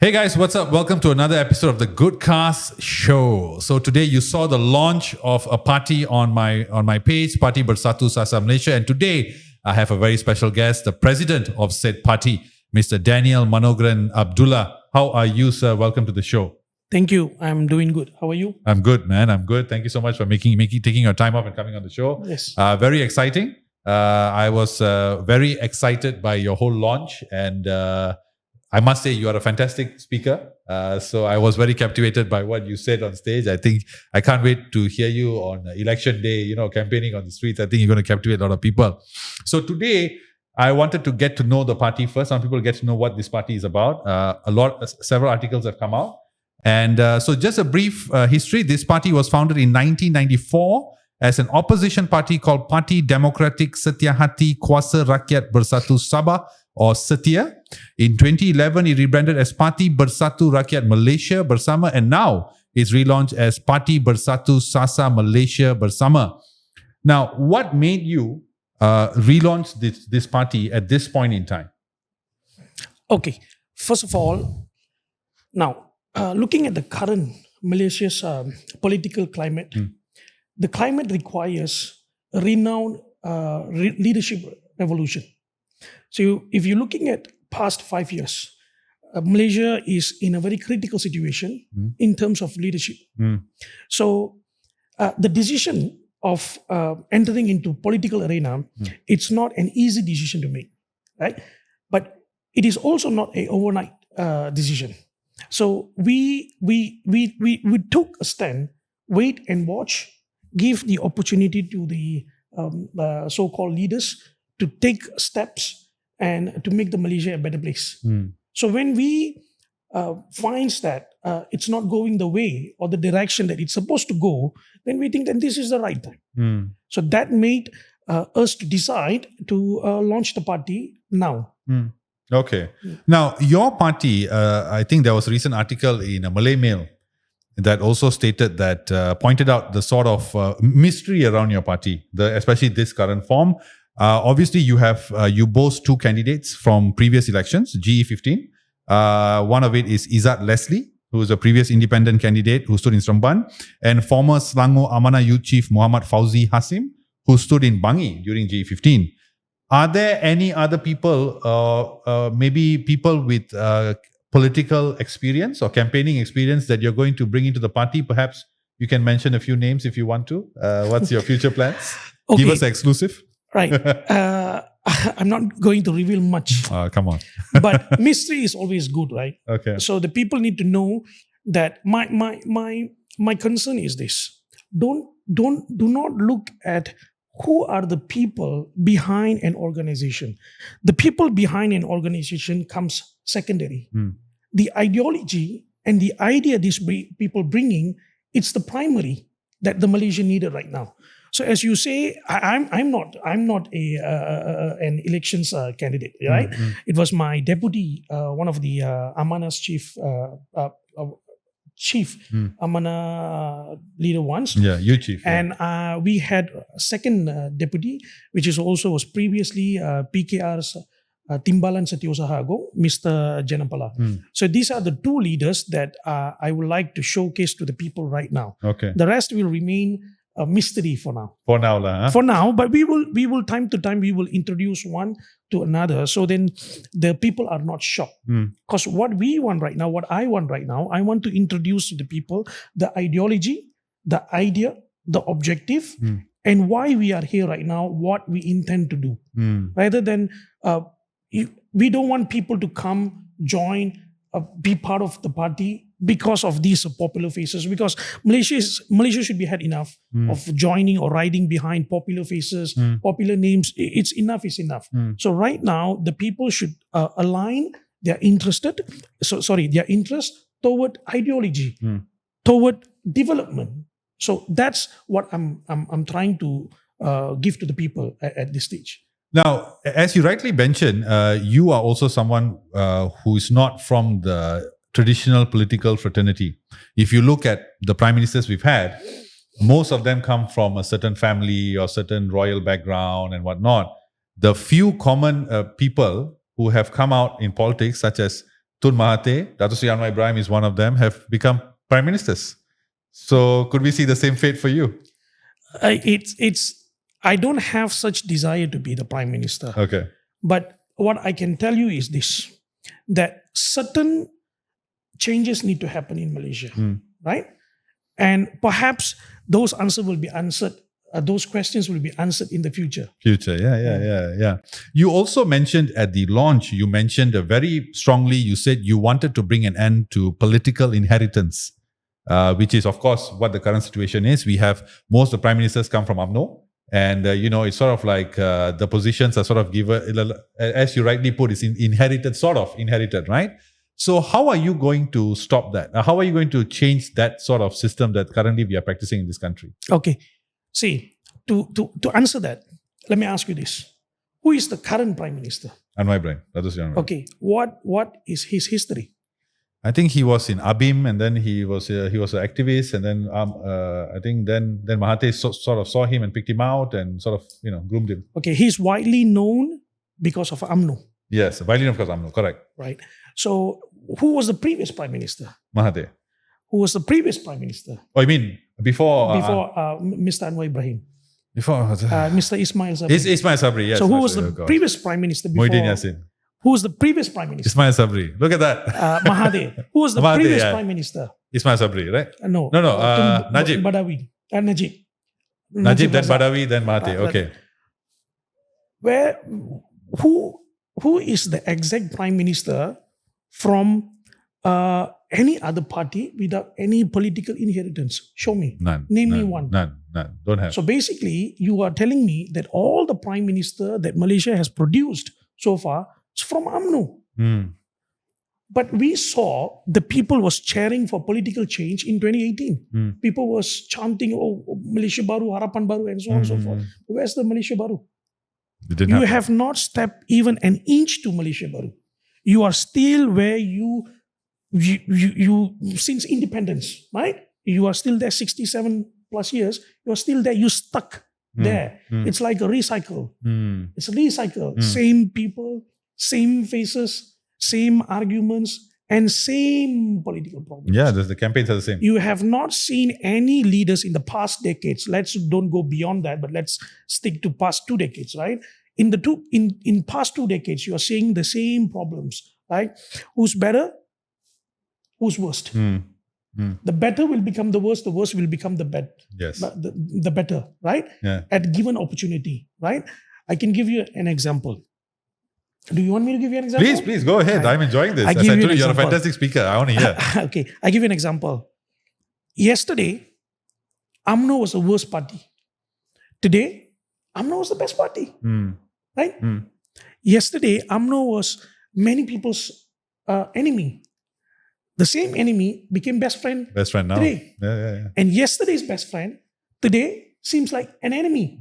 Hey guys, what's up? Welcome to another episode of the Goodcast Show. So today you saw the launch of a party on my page, Parti Bersatu Sasa Malaysia, and today I have a very special guest, the president of said party, Mr. Danial Manokaran Abdullah. How are you, sir? Welcome to the show. Thank you. I'm doing good. How are you? I'm good, man. I'm good. Thank you so much for taking your time off and coming on the show. Yes. Very exciting. I was very excited by your whole launch, and I must say you are a fantastic speaker. So I was very captivated by what you said on stage. I can't wait to hear you on election day, campaigning on the streets. I think you're going to captivate a lot of people. So today, I wanted to get to know the party first. Some people get to know what this party is about. Several articles have come out. And so just a brief history. This party was founded in 1994 as an opposition party called Parti Demokratik Setia Hati Kuasa Rakyat Bersatu Sabah, or Setia. In 2011, it rebranded as Parti Bersatu Rakyat Malaysia BERSAMA, and now it's relaunched as Parti Bersatu Sasa Malaysia BERSAMA. Now, what made you relaunch this party at this point in time? Okay. First of all, now, looking at the current Malaysia's political climate, the climate requires a renowned leadership revolution. So if you're looking at past 5 years, Malaysia is in a very critical situation in terms of leadership. So the decision of entering into political arena, it's not an easy decision to make, right? But it is also not an overnight decision. So we took a stand, wait and watch, give the opportunity to the so-called leaders to take steps and to make the Malaysia a better place. So when we find that it's not going the way or the direction that it's supposed to go, then we think that this is the right time. So that made us to decide to launch the party now. Okay. Now, your party, I think there was a recent article in a Malay Mail that also stated that, pointed out the sort of mystery around your party, especially this current form. Obviously, you boast two candidates from previous elections, GE15. One of it is Izzat Leslie, who is a previous independent candidate who stood in Seremban, and former Selangor Amanah Youth Chief Muhammad Fauzi Hasim, who stood in Bangi during GE15. Are there any other people, maybe people with political experience or campaigning experience that you're going to bring into the party? Perhaps you can mention a few names if you want to. What's your future plans? Okay. Give us an exclusive. Right. I'm not going to reveal much. Come on. But mystery is always good, right? Okay. So the people need to know that my concern is this. Do not look at who are the people behind an organization. The people behind an organization comes secondary. The ideology and the idea these people bringing, it's the primary that the Malaysia needed right now. So as you say, I'm not an elections candidate, right? It was my deputy, one of the Amanah's chief Amanah leader once. Yeah, you chief. And we had a second deputy, which was previously PKR's Timbalan Setiausaha Agung, Mr. Janapala. So these are the two leaders that I would like to showcase to the people right now. Okay. The rest will remain a mystery for now. For now, huh? For now, but we will time to time we will introduce one to another, so then the people are not shocked. Because what I want right now, I want to introduce to the people the ideology, the idea, the objective, and why we are here right now, what we intend to do. Rather than we don't want people to come, join, be part of the party because of these popular faces, because Malaysia should be had enough of joining or riding behind popular faces, popular names. It's enough is enough. So right now the people should align their interest toward ideology, toward development. So that's what I'm trying to give to the people at this stage. Now, as you rightly mentioned, you are also someone who is not from the traditional political fraternity. If you look at the prime ministers we've had, most of them come from a certain family or certain royal background and whatnot. The few common people who have come out in politics, such as Tun Mahathir, Dato' Sri Anwar Ibrahim is one of them, have become prime ministers. So could we see the same fate for you? I don't have such desire to be the prime minister. Okay. But what I can tell you is this, that certain changes need to happen in Malaysia, right? And perhaps those answers will be answered, those questions will be answered in the future. Yeah. You also mentioned at the launch, you mentioned very strongly, you said you wanted to bring an end to political inheritance, which is, of course, what the current situation is. We have most of the prime ministers come from UMNO. And, it's sort of like the positions are sort of given, as you rightly put, it's inherited, right? So how are you going to stop that? How are you going to change that sort of system that currently we are practicing in this country? Okay. See, to answer that, let me ask you this. Who is the current prime minister? Anwar Ibrahim. Okay. What is his history? I think he was in ABIM, and then he was an activist, and then I think then Mahathir sort of saw him and picked him out and sort of groomed him. Okay, he's widely known because of UMNO. Yes, widely known because of UMNO, correct. Right. So who was the previous prime minister? Mahathir. Who was the previous prime minister? Oh, you mean before? Mr. Anwar Ibrahim. Before Mr. Ismail Sabri. Ismail Sabri, yes. So who was the previous prime minister before? Muhyiddin Yassin. Who was the previous prime minister? Ismail Sabri. Look at that. Mahathir. Who was the Mahathir, previous prime minister? Ismail Sabri, right? No. Najib. Badawi. Najib. Najib, then Badawi, then Mahathir. Okay. Who is the exact prime minister from any other party without any political inheritance? Show me. None. Name me one. None. Don't have. So basically, you are telling me that all the prime minister that Malaysia has produced so far is from UMNO. But we saw the people was cheering for political change in 2018. People was chanting, oh, Malaysia Baru, Harapan Baru, and so on and so forth. Where's the Malaysia Baru? You have not stepped even an inch to Malaysia Baru. You are still where you since independence, right? You are still there 67 plus years. You are still there. You stuck there. It's like a recycle. It's a recycle. Same people, same faces, same arguments, and same political problems. Yeah, the campaigns are the same. You have not seen any leaders in the past decades. Don't go beyond that, but let's stick to past 2 decades, right? In past 2 decades, you are seeing the same problems, right? Who's better? Who's worst? The better will become the worst will become the better. Yes. The better, right? Yeah. At given opportunity, right? I can give you an example. Do you want me to give you an example? Please go ahead. I'm enjoying this. I As I told you, you're a fantastic speaker. I want to hear. Okay, I give you an example. Yesterday, UMNO was the worst party. Today, UMNO was the best party. Right? Yesterday, UMNO was many people's enemy. The same enemy became best friend. Best friend now. Today. Yeah. And yesterday's best friend today seems like an enemy.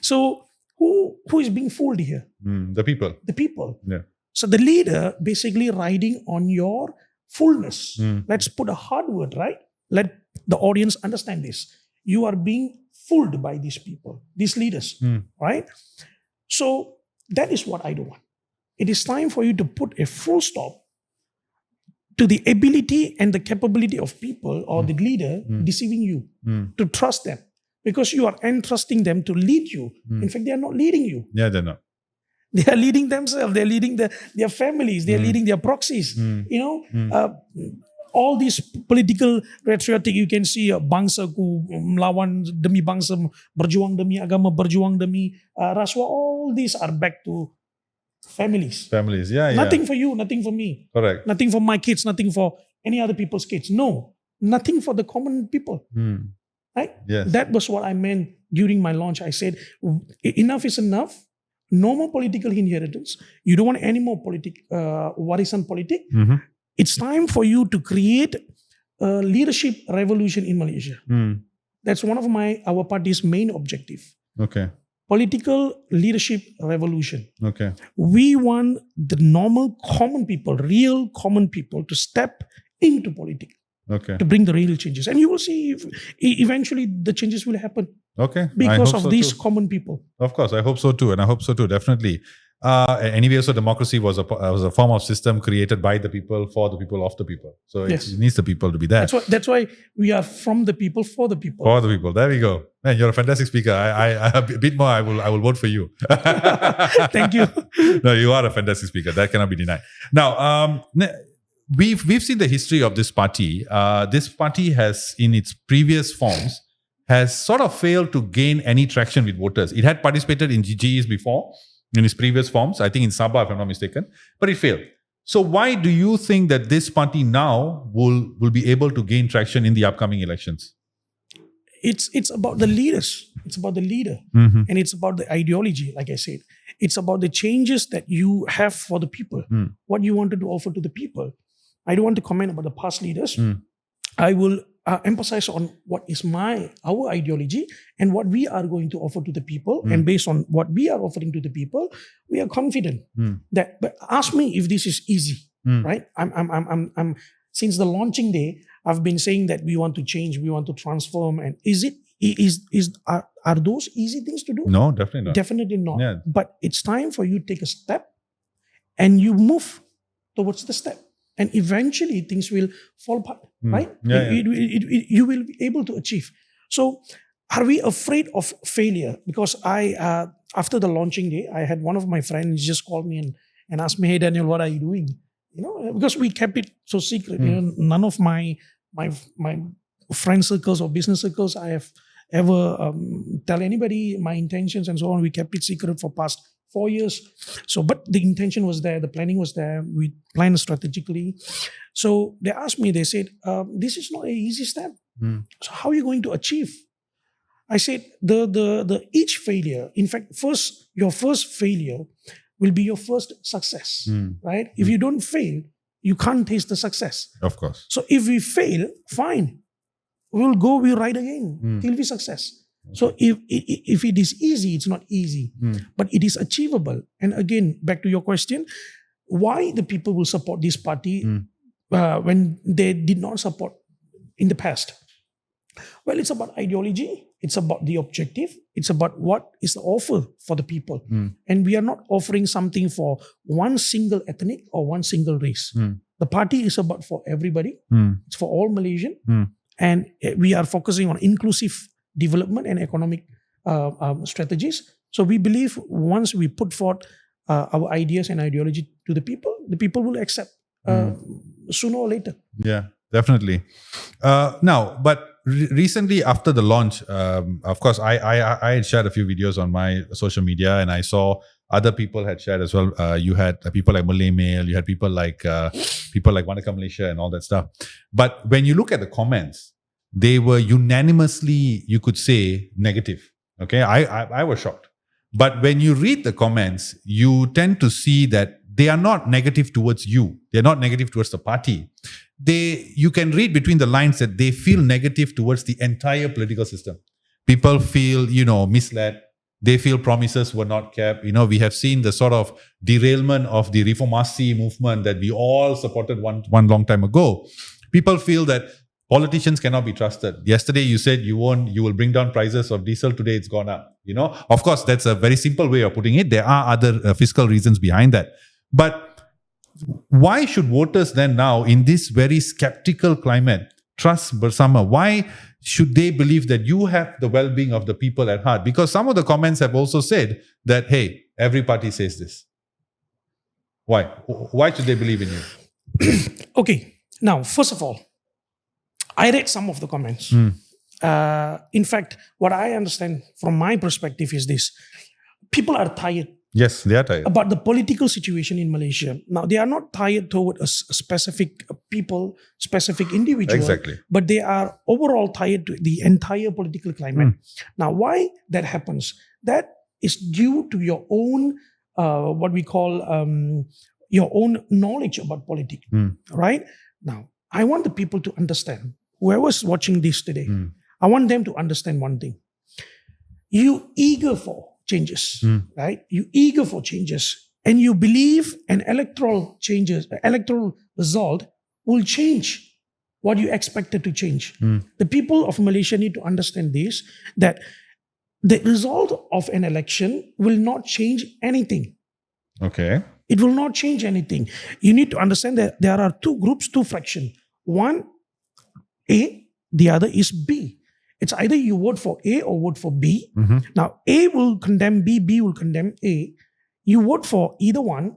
So who is being fooled here? The people. The people. Yeah. So the leader basically riding on your fullness. Let's put a hard word, right? Let the audience understand this. You are being fooled by these people, these leaders, right? So that is what I don't want. It is time for you to put a full stop to the ability and the capability of people or the leader deceiving you, to trust them. Because you are entrusting them to lead you. In fact, they are not leading you. Yeah, they're not. They are leading themselves. They're leading their families. They're leading their proxies. All these political rhetoric, you can see bangsaku, melawan demi bangsa, berjuang demi agama, berjuang demi rasuah. All these are back to families. Families, yeah. Nothing for you, nothing for me. Correct. Nothing for my kids, nothing for any other people's kids. No, nothing for the common people. Right? Yes. That was what I meant during my launch. I said, enough is enough. No more political inheritance. You don't want any more warisan politik. It's time for you to create a leadership revolution in Malaysia. That's one of our party's main objective. Okay. Political leadership revolution. Okay. We want the normal common people, real common people, to step into politics. Okay. To bring the real changes. And you will see eventually the changes will happen. Okay. I because hope of so these too. common people. Of course, I hope so too, and I hope so too, definitely. Anyway, so democracy was a form of system created by the people, for the people, of the people. So Yes. it needs the people to be there. That's why we are from the people, for the people. For the people. There we go. Man, you're a fantastic speaker. I a bit more. I will vote for you. Thank you. No, you are a fantastic speaker. That cannot be denied. Now, we've seen the history of this party. This party has, in its previous forms, has sort of failed to gain any traction with voters. It had participated in GGEs before, in its previous forms, I think in Sabah, if I'm not mistaken, but it failed. So why do you think that this party now will be able to gain traction in the upcoming elections? It's about the leaders. It's about the leader. Mm-hmm. And it's about the ideology, like I said. It's about the changes that you have for the people, what you wanted to offer to the people. I don't want to comment about the past leaders. I will emphasize on what is our ideology and what we are going to offer to the people. And based on what we are offering to the people, we are confident that. But ask me if this is easy, right? I'm since the launching day, I've been saying that we want to change, we want to transform, and are those easy things to do? No, definitely not. Definitely not. Yeah. But it's time for you to take a step, and you move towards the step. And eventually things will fall apart, right? Yeah, You will be able to achieve. So are we afraid of failure? Because after the launching day, I had one of my friends just called me and asked me, "Hey Daniel, what are you doing?" Because we kept it so secret. None of my friend circles or business circles I have ever tell anybody my intentions and so on. We kept it secret for past 4 years. So, but the intention was there, the planning was there, we planned strategically. So they asked me, they said, this is not an easy step. So how are you going to achieve? I said, the each failure, in fact, your first failure will be your first success, right? If you don't fail, you can't taste the success. Of course. So if we fail, fine. We'll ride again till we success. So if it is easy, it's not easy, but it is achievable. And again, back to your question, why the people will support this party when they did not support in the past? Well, it's about ideology. It's about the objective. It's about what is the offer for the people. And we are not offering something for one single ethnic or one single race. The party is about for everybody. It's for all Malaysian. And we are focusing on inclusive development and economic strategies. So we believe once we put forth our ideas and ideology to the people will accept sooner or later. Yeah, definitely. Now, but recently after the launch, of course, I had shared a few videos on my social media, and I saw other people had shared as well. You had people like Malay Mail, you had people like Manokaran Malaysia and all that stuff. But when you look at the comments, they were unanimously, you could say, negative. Okay, I was shocked. But when you read the comments, you tend to see that they are not negative towards you. They're not negative towards the party. You can read between the lines that they feel negative towards the entire political system. People feel, misled. They feel promises were not kept. We have seen the sort of derailment of the reformasi movement that we all supported one long time ago. People feel that politicians cannot be trusted. Yesterday you said you will bring down prices of diesel. Today it's gone up. Of course, that's a very simple way of putting it. There are other fiscal reasons behind that. But why should voters then now, in this very skeptical climate, trust BERSAMA? Why should they believe that you have the well-being of the people at heart? Because some of the comments have also said that, hey, every party says this. Why? Why should they believe in you? Okay. Now, first of all, I read some of the comments. In fact, what I understand from my perspective is this. People are tired. Yes, they are tired. About the political situation in Malaysia. Now, they are not tired toward a specific people, specific individual. Exactly. But they are overall tired to the entire political climate. Now, why that happens? That is due to your own, what we call, your own knowledge about politics. Right? Now, I want the people to understand, whoever's watching this today, I want them to understand one thing. You eager for changes, right? You eager for changes, and you believe an electoral result will change what you expected to change. The people of Malaysia need to understand this, that the result of an election will not change anything. Okay. It will not change anything. You need to understand that there are two groups, two fractions. One, A, the other is B. It's either you vote for A or vote for B. Now, A will condemn B, B will condemn A. You vote for either one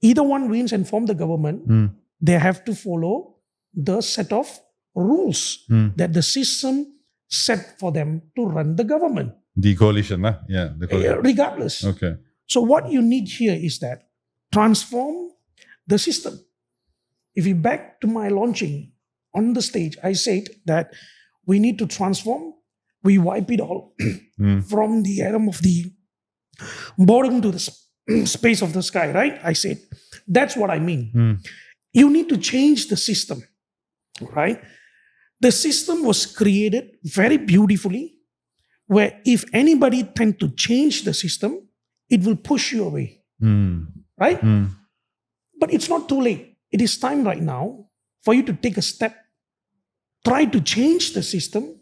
wins and form the government. They have to follow the set of rules that the system set for them to run the government. The coalition, huh? Yeah. The coalition. Regardless. Okay. So what you need here is that transform the system. If you back to my launching on the stage, I said that we need to transform. We wipe it all from the atom of the bottom to the space of the sky, right? I said, that's what I mean. You need to change the system, right? The system was created very beautifully, where if anybody tend to change the system, it will push you away, right? But it's not too late. It is time right now for you to take a step, try to change the system,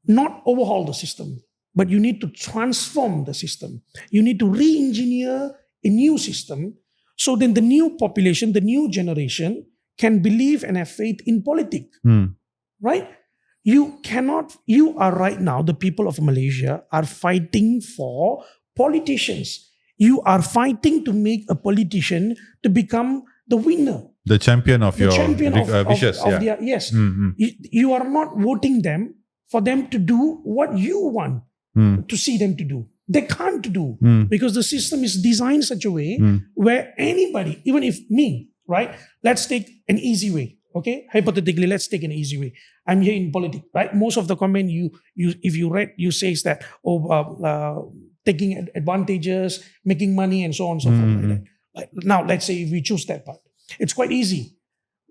not overhaul the system, but you need to transform the system. You need to re-engineer a new system so then the new population, the new generation can believe and have faith in politics, right? You are right now, the people of Malaysia are fighting for politicians. You are fighting to make a politician to become the winner. The champion of your wishes. Yes. You are not voting them for them to do what you want to see them to do. They can't do because the system is designed such a way where anybody, even if me, right? Let's take an easy way. Okay, hypothetically, let's take an easy way. I'm here in politics, right? Most of the comment if you read, you says that taking advantages, making money, and so on and so forth. Like that. Like, now, let's say if we choose that part, it's quite easy.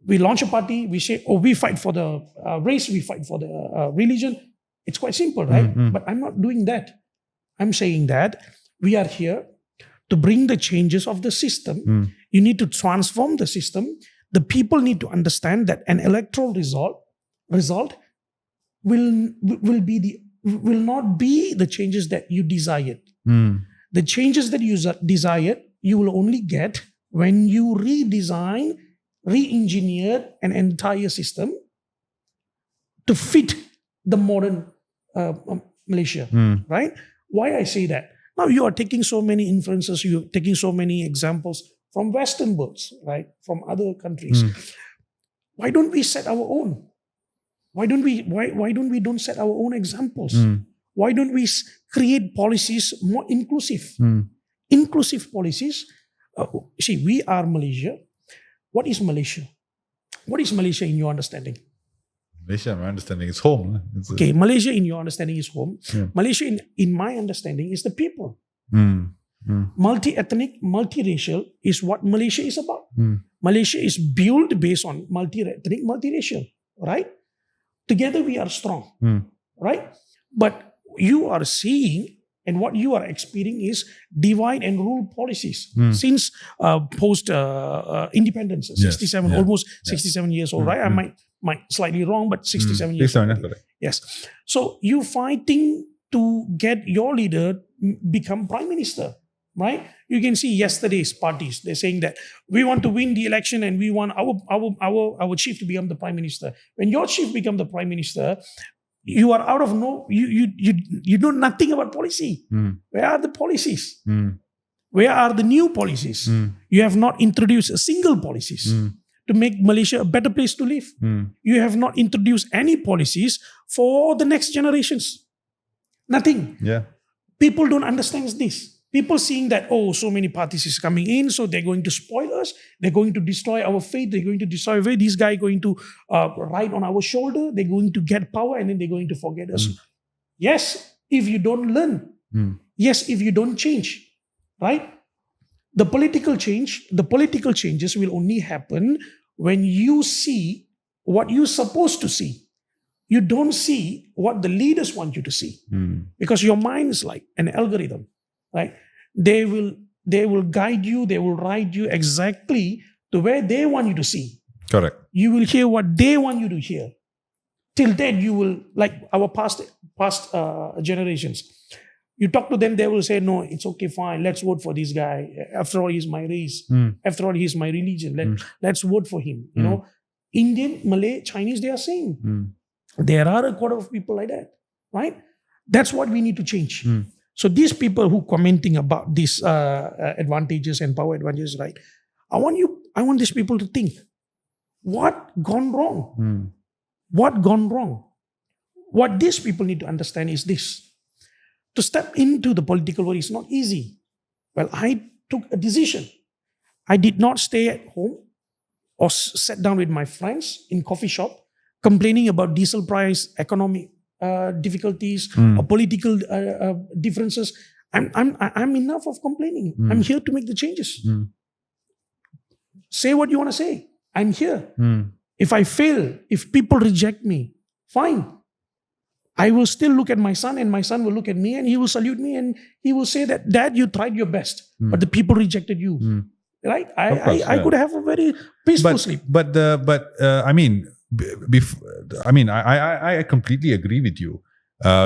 We launch a party. We say, we fight for the race, we fight for the religion. It's quite simple, right? But I'm not doing that. I'm saying that we are here to bring the changes of the system. You need to transform the system. The people need to understand that an electoral result will not be the changes that you desired. The changes that you desired, you will only get when you redesign, re-engineer an entire system to fit the modern Malaysia, right? Why I say that? Now you are taking so many influences, you're taking so many examples from Western worlds, right? From other countries. Why don't we set our own? Why don't we don't set our own examples? Why don't we create policies more inclusive? Inclusive policies. See, we are Malaysia. What is Malaysia? What is Malaysia in your understanding? Malaysia, my understanding, is home. Okay, Malaysia in your understanding is home. Malaysia in my understanding is the people. Multi-ethnic, multiracial is what Malaysia is about. Malaysia is built based on multi-ethnic, multiracial, right? Together we are strong, right? But you are seeing and what you are experiencing is divide and rule policies since post independence, 67, almost 67 years old, right? I might slightly wrong, but 67 years old. Yes. So you fighting to get your leader become prime minister, right? You can see yesterday's parties. They're saying that we want to win the election and we want our chief to become the prime minister. When your chief become the prime minister, you are out of you know nothing about policy. Where are the policies? Where are the new policies? You have not introduced a single policies to make Malaysia a better place to live. You have not introduced any policies for the next generations. Nothing. People don't understand this. People seeing that, so many parties is coming in, so they're going to spoil us. They're going to destroy our faith. They're going to destroy our faith. This guy going to ride on our shoulder. They're going to get power and then they're going to forget us. Yes, if you don't learn. Yes, if you don't change. Right? The political changes will only happen when you see what you're supposed to see. You don't see what the leaders want you to see. Because your mind is like an algorithm. Right? They will guide you, they will guide you exactly to where they want you to see. Correct. You will hear what they want you to hear. till then you will, like our past generations, you talk to them, they will say, no, it's okay, fine, let's vote for this guy. After all, he's my race. After all, he's my religion. Let's vote for him. You know, Indian, Malay, Chinese, they are same. There are a quarter of people like that, right? That's what we need to change. So these people who commenting about these advantages and power advantages, right? I want these people to think, what gone wrong? What gone wrong? What these people need to understand is this. To step into the political world is not easy. Well, I took a decision. I did not stay at home or sat down with my friends in coffee shop complaining about diesel price, economic difficulties, or political differences. I'm enough of complaining. I'm here to make the changes. Say what you want to say. I'm here. If I fail, if people reject me, fine. I will still look at my son, and my son will look at me, and he will salute me, and he will say that, Dad, you tried your best, but the people rejected you. Right? I could have a very peaceful sleep. I completely agree with you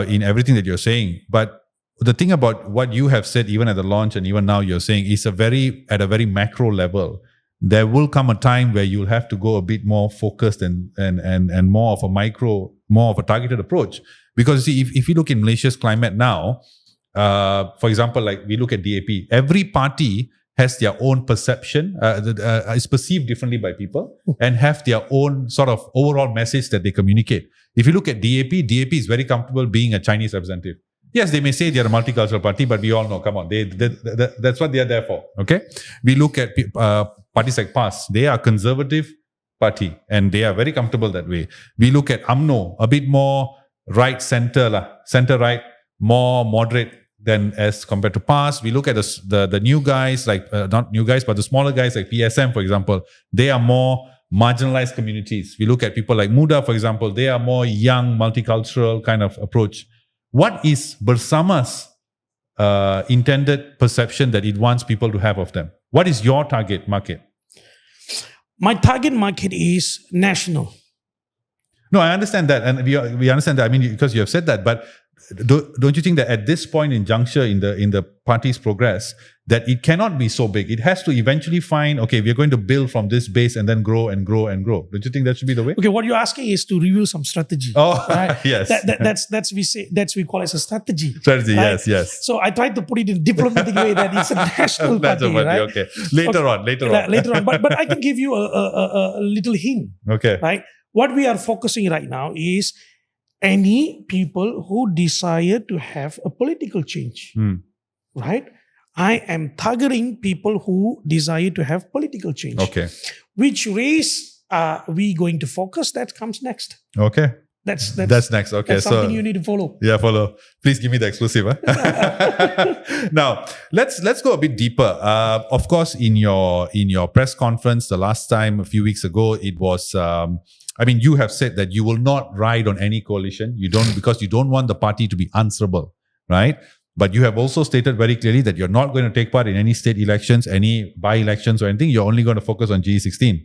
in everything that you're saying. But the thing about what you have said, even at the launch and even now you're saying, is at a very macro level. There will come a time where you'll have to go a bit more focused and more of a micro, more of a targeted approach. Because you see, if you look in Malaysia's climate now, for example, like we look at DAP, every party has their own perception, is perceived differently by people, and have their own sort of overall message that they communicate. If you look at DAP is very comfortable being a Chinese representative. Yes, they may say they are a multicultural party, but we all know, come on, that's what they are there for. Okay, we look at parties like PAS, they are a conservative party, and they are very comfortable that way. We look at UMNO, a bit more center-right, more moderate than as compared to PAS. We look at the new guys, like not new guys, but the smaller guys like PSM, for example. They are more marginalized communities. We look at people like Muda, for example. They are more young, multicultural kind of approach. What is BERSAMA's intended perception that it wants people to have of them? What is your target market? My target market is national. No, I understand that, and we understand that. I mean, because you have said that, but don't you think that at this point in juncture in the party's progress, that it cannot be so big? It has to eventually find, okay, we're going to build from this base and then grow and grow and grow. Don't you think that should be the way? Okay, what you're asking is to reveal some strategy. Oh, right? Yes. That's we call it a strategy. Strategy, right? yes. So I tried to put it in a diplomatic way that it's a national party, right? Okay. Later on. Later on. But I can give you a little hint. Okay. Right? What we are focusing right now is any people who desire to have a political change. Right? I am targeting people who desire to have political change. Okay. Which race are we going to focus? That comes next. Okay. That's next. Okay. That's something you need to follow. Yeah, follow. Please give me the exclusive. Now, let's go a bit deeper. Of course, in your press conference the last time, a few weeks ago, it was you have said that you will not ride on any coalition. Because you don't want the party to be answerable, right? But you have also stated very clearly that you're not going to take part in any state elections, any by-elections or anything. You're only going to focus on GE16.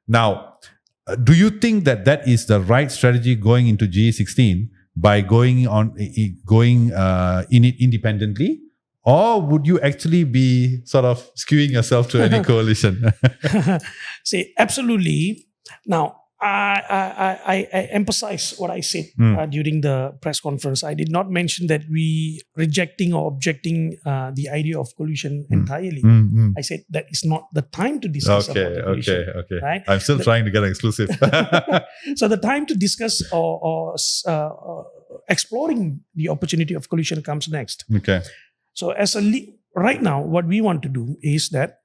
Now, do you think that is the right strategy going into GE16 by going in it independently? Or would you actually be sort of skewing yourself to any coalition? See, absolutely. Now, I emphasize what I said during the press conference. I did not mention that we rejecting or objecting the idea of coalition entirely. I said that it's not the time to discuss about the coalition. Okay. Right? I'm still trying to get an exclusive. So the time to discuss or exploring the opportunity of coalition comes next. Okay. So right now, what we want to do is that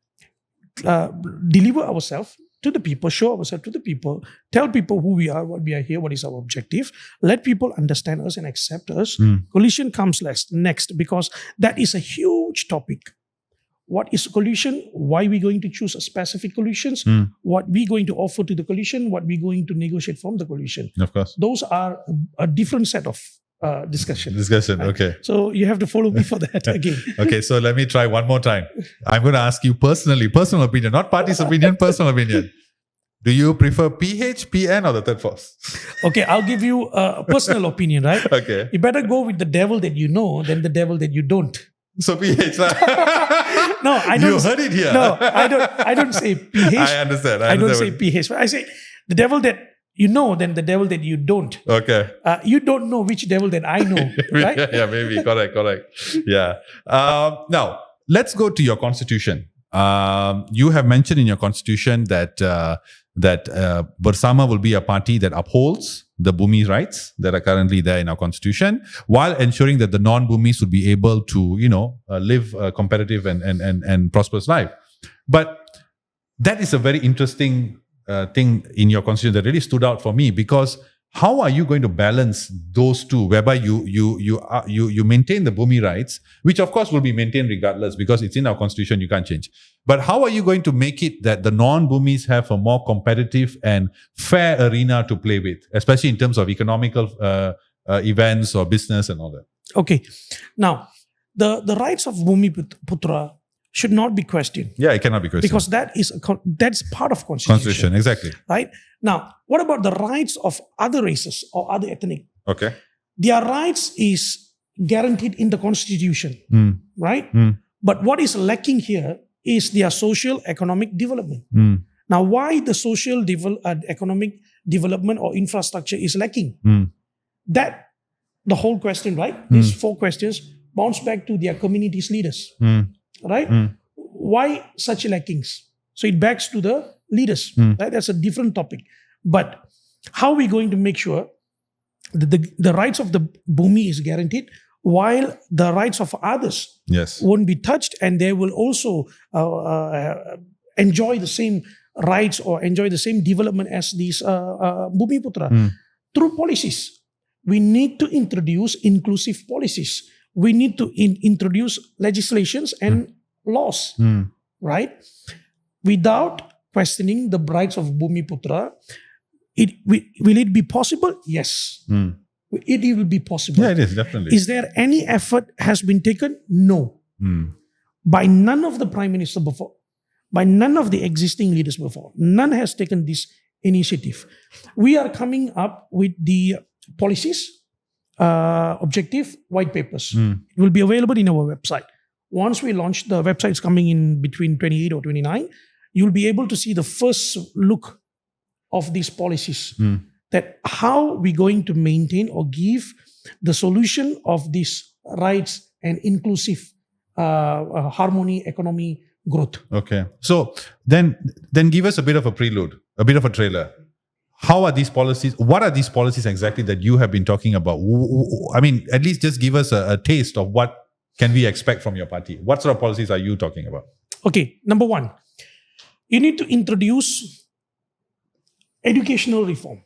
deliver ourselves to the people, show ourselves to the people, tell people who we are, what we are here, what is our objective, let people understand us and accept us. Coalition comes next because that is a huge topic. What is coalition? Why are we going to choose a specific coalitions? What we going to offer to the coalition? What we going to negotiate from the coalition? Of course. Those are a different set of discussion. Right? Okay. So you have to follow me for that again. Okay, so let me try one more time. I'm going to ask you personal opinion, not party's opinion, personal opinion. Do you prefer PH, PN, or the third force? Okay, I'll give you a personal opinion, right? Okay. You better go with the devil that you know than the devil that you don't. So PH. No, I don't. You heard it here. No, I don't say PH. I understand. I don't say PH. I say the devil that you know than the devil that you don't. Okay. You don't know which devil that I know, right? Yeah, maybe. Correct. Yeah. Now, let's go to your constitution. You have mentioned in your constitution that BERSAMA will be a party that upholds the Bumi rights that are currently there in our constitution, while ensuring that the non-Bumis would be able to, live a competitive and prosperous life. But that is a very interesting thing in your constitution that really stood out for me, because how are you going to balance those two, whereby you maintain the Bumi rights, which of course will be maintained regardless because it's in our constitution, you can't change. But how are you going to make it that the non-Bumis have a more competitive and fair arena to play with, especially in terms of economical events or business and all that? Okay. Now, the rights of Bumi Putra should not be questioned. Yeah, it cannot be questioned. Because that's part of constitution. Exactly. Right? Now, what about the rights of other races or other ethnic? Okay. Their rights is guaranteed in the constitution. Right? But what is lacking here is their social economic development. Now, why the social economic development or infrastructure is lacking? That the whole question, right? These 4 questions bounce back to their communities leaders. Right? Why such lackings? So it backs to the leaders. Right? That's a different topic. But how are we going to make sure that the rights of the Bumi is guaranteed, while the rights of others won't be touched, and they will also enjoy the same rights or enjoy the same development as these Bumi Putra? Through policies. We need to introduce inclusive policies. We need to introduce legislations and laws, right? Without questioning the rights of Bumi Putra, will it be possible? Yes. It will be possible. Yeah, it is, definitely. Is there any effort has been taken? No. By none of the Prime Minister before, by none of the existing leaders before. None has taken this initiative. We are coming up with the policies, objective white papers. It will be available in our website. Once we launch, the website is coming in between 28 or 29. You'll be able to see the first look of these policies. That how we're going to maintain or give the solution of these rights and inclusive harmony, economy, growth. Okay. So then give us a bit of a prelude, a bit of a trailer. How are these policies? What are these policies exactly that you have been talking about? I mean, at least just give us a taste of what can we expect from your party. What sort of policies are you talking about? Okay, number 1, you need to introduce educational reform.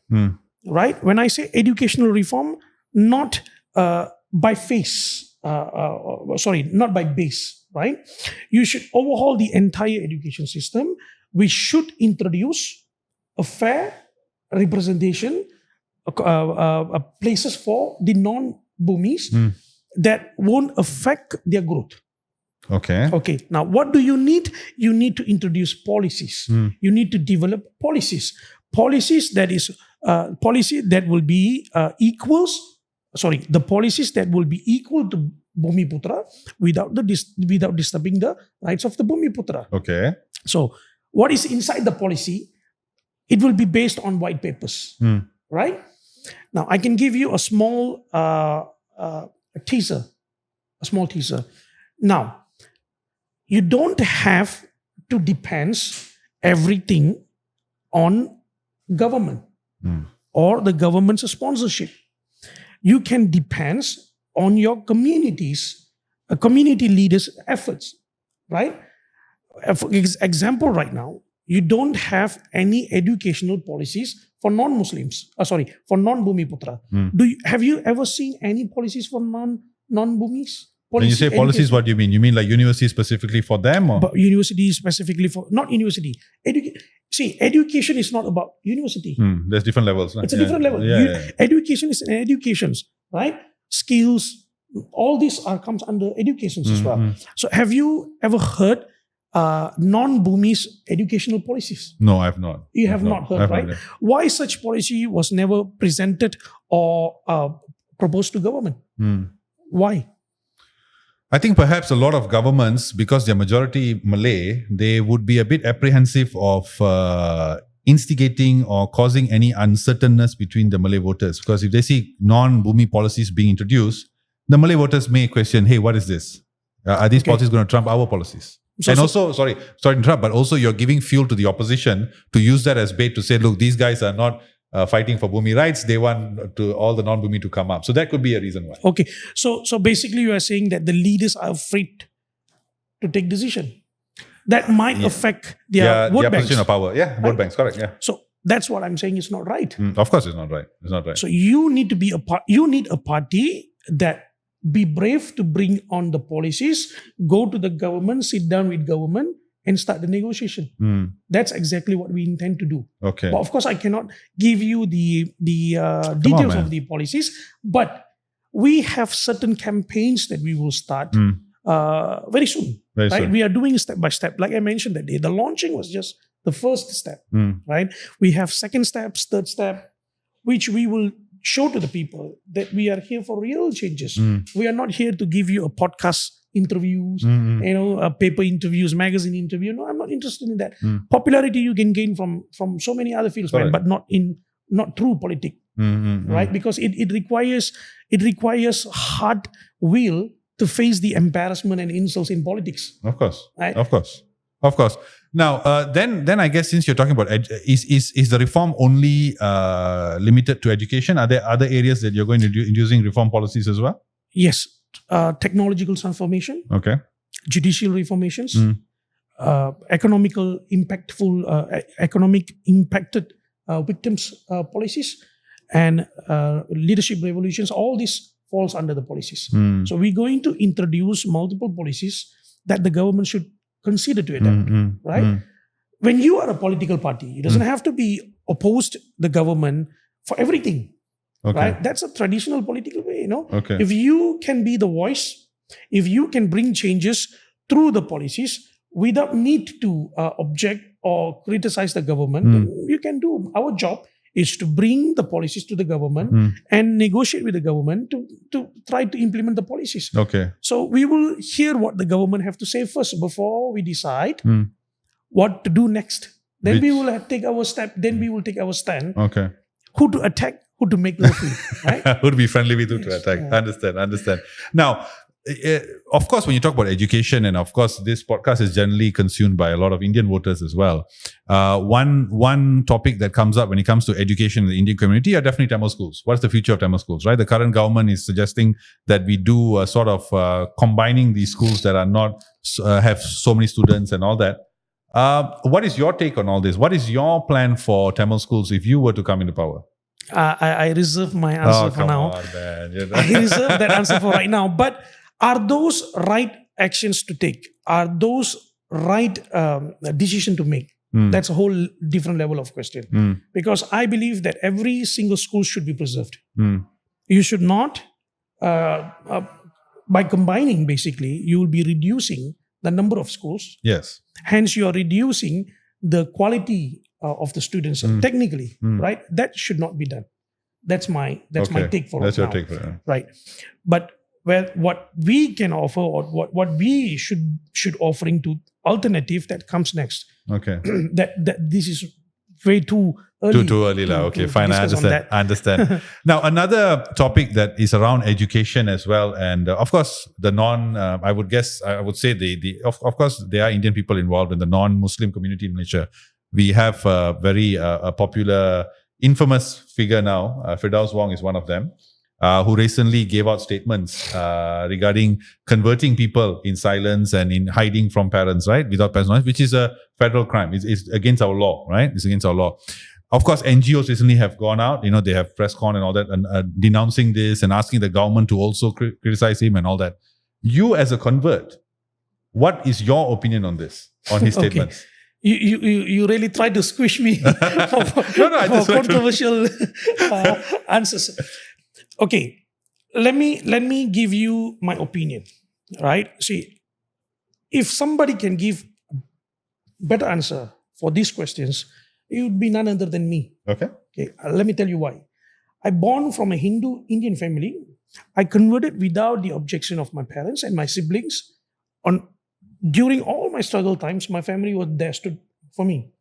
Right? When I say educational reform, not by face, not by base, right? You should overhaul the entire education system. We should introduce a fair representation, places for the non-Bumis that won't affect their growth. Okay. Now, what do you need? You need to introduce policies. You need to develop policies. Policies that is policy that will be the policies that will be equal to Bumi Putra without disturbing the rights of the Bumi Putra. Okay. So, what is inside the policy? It will be based on white papers, right? Now, I can give you a small teaser. Now, you don't have to depend everything on government or the government's sponsorship. You can depend on your community leaders' efforts, right? For example, right now, you don't have any educational policies for non-Muslims. For non-Bumi Putra. Have you ever seen any policies for non-Bumis? When you say policies, what do you mean? You mean like university specifically for them? Or? But university specifically for, not university. Education is not about university. There's different levels. It's a different level. Education is an educations, right? Skills, all these comes under educations as well. So have you ever heard non-Bumis educational policies. No, I have not. You have not heard, right? Not. Why such policy was never presented or proposed to government? Why? I think perhaps a lot of governments, because they're majority Malay, they would be a bit apprehensive of instigating or causing any uncertainness between the Malay voters. Because if they see non-Bumi policies being introduced, the Malay voters may question, hey, what is this? Are these policies going to trump our policies? Sorry to interrupt, but also you're giving fuel to the opposition to use that as bait to say, look, these guys are not fighting for Bumi rights. They want all the non-Bumi to come up. So that could be a reason why. Okay. So basically you are saying that the leaders are afraid to take decision. That might affect their vote banks. Position of power. Yeah, vote banks, correct. Yeah. So that's what I'm saying is not right. Of course it's not right. It's not right. So you need to be you need a party that be brave to bring on the policies, go to the government, sit down with government and start the negotiation. That's exactly what we intend to do. Okay. But of course, I cannot give you the details of the policies, but we have certain campaigns that we will start very soon. Very right? soon. We are doing step by step. Like I mentioned that day, the launching was just the first step, right? We have second steps, third step, which we will show to the people that we are here for real changes. We are not here to give you a podcast interviews, paper interviews, magazine interview. No, I'm not interested in that. Popularity you can gain from so many other fields, man, but not through politics, right? Because it requires hard will to face the embarrassment and insults in politics. Of course, right? Of course. Now, then I guess since you're talking about is the reform only limited to education? Are there other areas that you're going to do using reform policies as well? Yes, technological transformation. Okay. Judicial reformations. Economic impacted victims policies, and leadership revolutions. All this falls under the policies. So we're going to introduce multiple policies that the government should consider to adapt, right? When you are a political party, it doesn't have to be opposed the government for everything, right? That's a traditional political way, Okay. If you can be the voice, if you can bring changes through the policies without need to object or criticize the government, then you can do. Our job is to bring the policies to the government and negotiate with the government to try to implement the policies. Okay. So we will hear what the government have to say first before we decide what to do next. Then we will take our step. Then we will take our stand. Okay. Who to attack, who to make locally, right? Who to be friendly with, who to attack. Yeah. Understand. Now, of course, when you talk about education, and of course, this podcast is generally consumed by a lot of Indian voters as well. One topic that comes up when it comes to education in the Indian community are definitely Tamil schools. What's the future of Tamil schools, right? The current government is suggesting that we do a sort of combining these schools that are not have so many students and all that. What is your take on all this? What is your plan for Tamil schools if you were to come into power? I reserve my answer for now. I reserve that answer for right now. But are those right actions to take? Are those right decision to make? That's a whole different level of question. Because I believe that every single school should be preserved. You should not, by combining basically, you will be reducing the number of schools. Yes. Hence, you are reducing the quality of the students technically, right? That should not be done. That's my take for it. That's your take for it. Right. But what we can offer, or what we should offering to alternative that comes next. Okay. that this is way too early. Too early. Okay, fine. I understand. Now, another topic that is around education as well. And of course, the I would say of course, there are Indian people involved in the non-Muslim community in Malaysia. We have a very popular, infamous figure now. Firdaus Wong is one of them, who recently gave out statements regarding converting people in silence and in hiding from parents, right? Without parents' knowledge, which is a federal crime. It's against our law, right? It's against our law. Of course, NGOs recently have gone out, they have press con and all that, and denouncing this and asking the government to also criticize him and all that. You as a convert, what is your opinion on this, on his statements? You really try to squish me for controversial answers. Okay, let me give you my opinion, right? See, if somebody can give better answer for these questions, it would be none other than me. Okay. Okay, let me tell you why. I born from a Hindu Indian family. I converted without the objection of my parents and my siblings. During all my struggle times, my family was there, stood for me.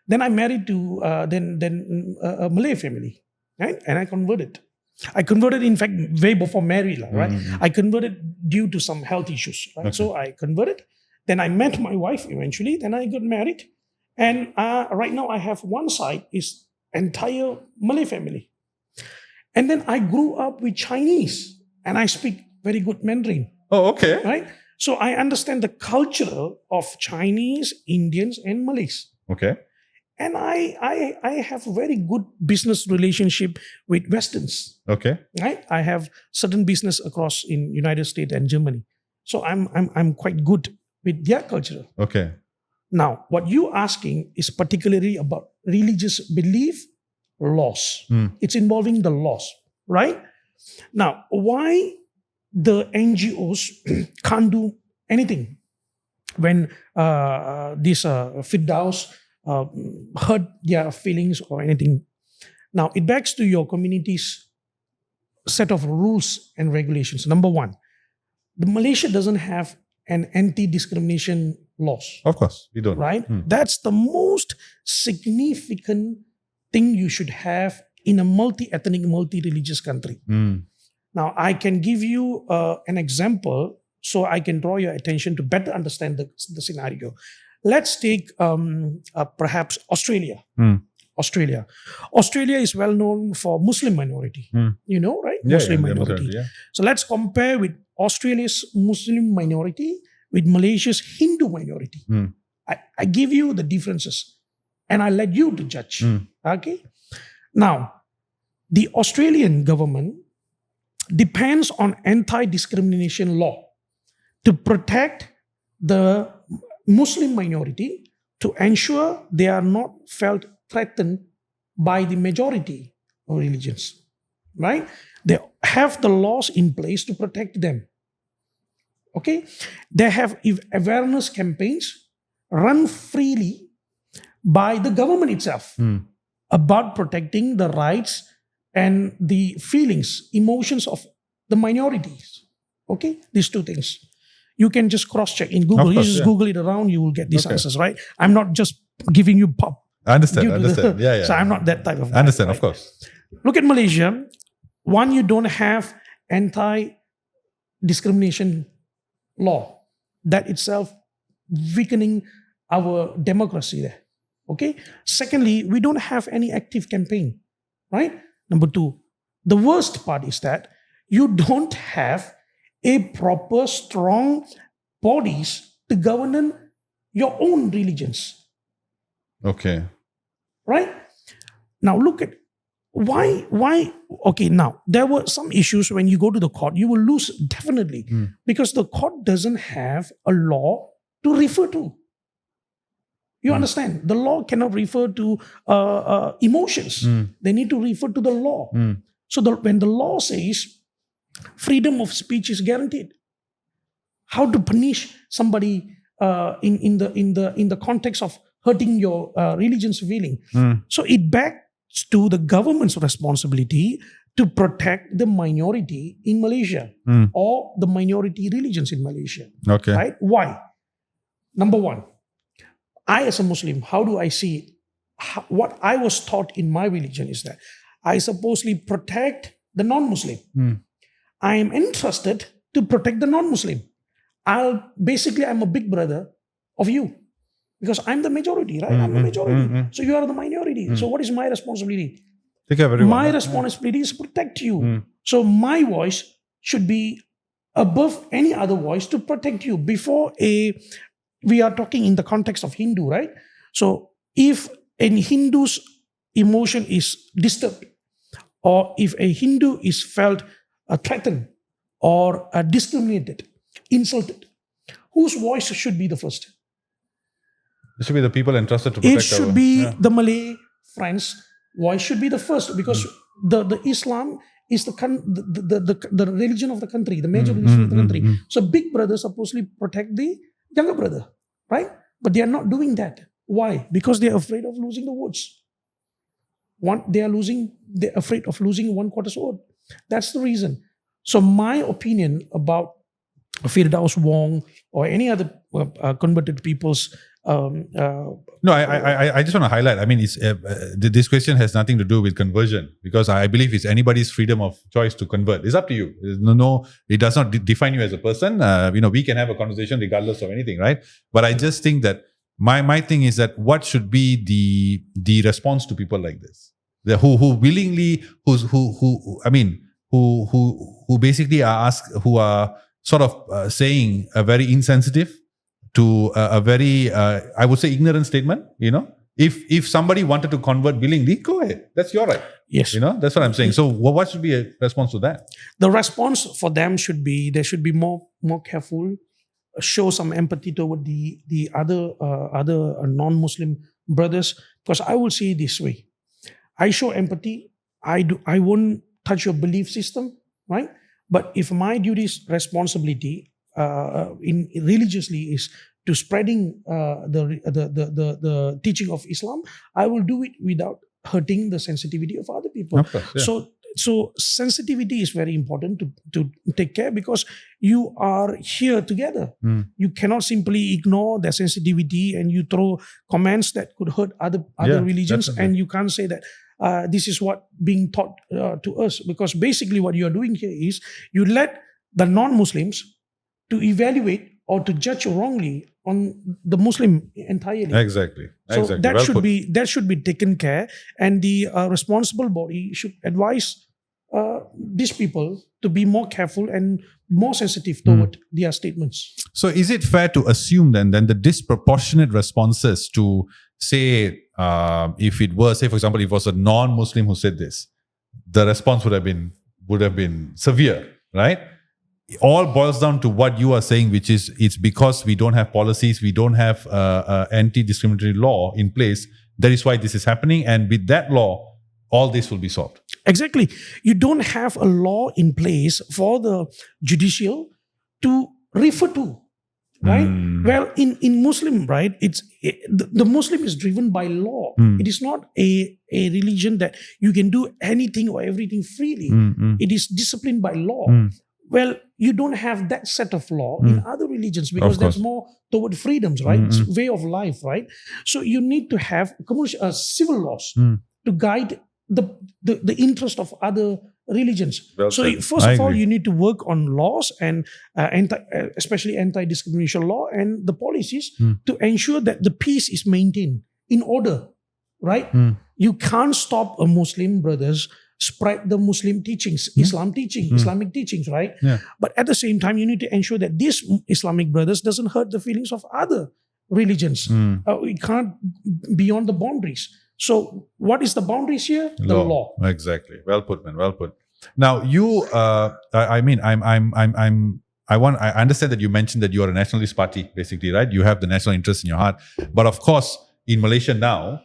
Then I married to a Malay family, right? And I converted. I converted, in fact, way before marriage, right? I converted due to some health issues, right? Okay. So I converted. Then I met my wife eventually. Then I got married. And right now I have one side is entire Malay family. And then I grew up with Chinese and I speak very good Mandarin. Oh, okay. Right? So I understand the culture of Chinese, Indians, and Malays. Okay. And I have a very good business relationship with Westerns. Okay. Right? I have certain business across in United States and Germany. So I'm quite good with their culture. Okay. Now, what you're asking is particularly about religious belief laws. It's involving the laws, right? Now, why the NGOs can't do anything when these Firdaus hurt their feelings or anything? Now, it backs to your community's set of rules and regulations. Number one, Malaysia doesn't have an anti-discrimination laws. Of course, we don't. Right? That's the most significant thing you should have in a multi-ethnic, multi-religious country. Now, I can give you an example so I can draw your attention to better understand the scenario. Let's take perhaps Australia. Australia is well known for Muslim minority. You know, right? Muslim minority. So let's compare with Australia's Muslim minority with Malaysia's Hindu minority. I give you the differences and I let you to judge. Okay. Now, the Australian government depends on anti-discrimination law to protect the Muslim minority to ensure they are not felt threatened by the majority of religions, right? They have the laws in place to protect them. Okay? They have awareness campaigns run freely by the government itself about protecting the rights and the feelings, emotions of the minorities. Okay? These two things. You can just cross-check in Google. You just Google it around, you will get these answers, right? I'm not just giving you pop. I understand. Yeah. So I'm not that type of guy. I understand, right? of course. Look at Malaysia. One, you don't have anti-discrimination law. That itself weakening our democracy there. Okay. Secondly, we don't have any active campaign, right? Number two, the worst part is that you don't have a proper strong bodies to govern your own religions. Okay. Right? Now look at why okay, now there were some issues when you go to the court, you will lose definitely because the court doesn't have a law to refer to. You understand? The law cannot refer to emotions. They need to refer to the law. So when the law says freedom of speech is guaranteed, how to punish somebody in the context of hurting your religion's feeling? So it backs to the government's responsibility to protect the minority in Malaysia or the minority religions in Malaysia. Okay. Right? Why? Number one, I as a Muslim, how do I see it? What I was taught in my religion is that I supposedly protect the non-Muslim. I am entrusted to protect the non-Muslim. I'm a big brother of you because I'm the majority, right? I'm the majority. So you are the minority. So what is my responsibility? Take care of everyone. My responsibility is to protect you. So my voice should be above any other voice to protect you. We are talking in the context of Hindu, right? So if a Hindu's emotion is disturbed, or if a Hindu is felt threatened or discriminated, insulted, whose voice should be the first? It should be the people entrusted to protect. It should be the Malay friends' voice should be the first because the Islam is the religion of the country, the major religion of the country. So big brother supposedly protect the younger brother, right? But they are not doing that. Why? Because they are afraid of losing the votes. They're afraid of losing 1/4 vote. That's the reason. So my opinion about Firdaus Wong or any other converted people's No, I just want to highlight. I mean, this question has nothing to do with conversion, because I believe it's anybody's freedom of choice to convert. It's up to you. No, it does not define you as a person. We can have a conversation regardless of anything, right? But I just think that my thing is that what should be the response to people like this, who willingly, who basically who are sort of saying a very insensitive to a very, I would say, ignorant statement. If somebody wanted to convert willingly, go ahead. That's your right. Yes. That's what I'm saying. So what should be a response to that? The response for them should be, they should be more careful, show some empathy toward the other non-Muslim brothers. Because I will say it this way: I show empathy. I won't touch your belief system, right? But if my duty responsibility in religiously is to spreading the teaching of Islam, I will do it without hurting the sensitivity of other people. Of course, yeah. So sensitivity is very important to take care, because you are here together. You cannot simply ignore their sensitivity and you throw comments that could hurt other religions, definitely. and you can't say that this is what being taught to us, because basically what you are doing here is you let the non-Muslims to evaluate or to judge wrongly on the Muslim entirely. Exactly. So that Well should be taken care, and the responsible body should advise these people to be more careful and more sensitive toward their statements. So is it fair to assume then the disproportionate responses to, say, if it was, say for example, if it was a non-Muslim who said this, the response would have been severe, right? It all boils down to what you are saying, which is it's because we don't have policies, we don't have anti-discriminatory law in place. That is why this is happening, and with that law, all this will be solved. Exactly. You don't have a law in place for the judicial to refer to, right? Well, in Muslim, right, the Muslim is driven by law. It is not a religion that you can do anything or everything freely. It is disciplined by law. Well, you don't have that set of law in other religions, because there's more toward freedoms, right? It's way of life, right? So you need to have civil laws to guide the interest of other religions. Well so said. first I of all, agree. you need to work on laws and especially anti-discrimination law and the policies to ensure that the peace is maintained in order, right? You can't stop a Muslim brothers spread the Muslim teachings, Islamic teachings, right? Yeah. But at the same time, you need to ensure that these Islamic brothers doesn't hurt the feelings of other religions. We can't beyond the boundaries. So what is the boundaries here? The law. Exactly. Well put, man. Well put. Now you, I understand that you mentioned that you are a nationalist party, basically, right? You have the national interest in your heart. But of course, in Malaysia now,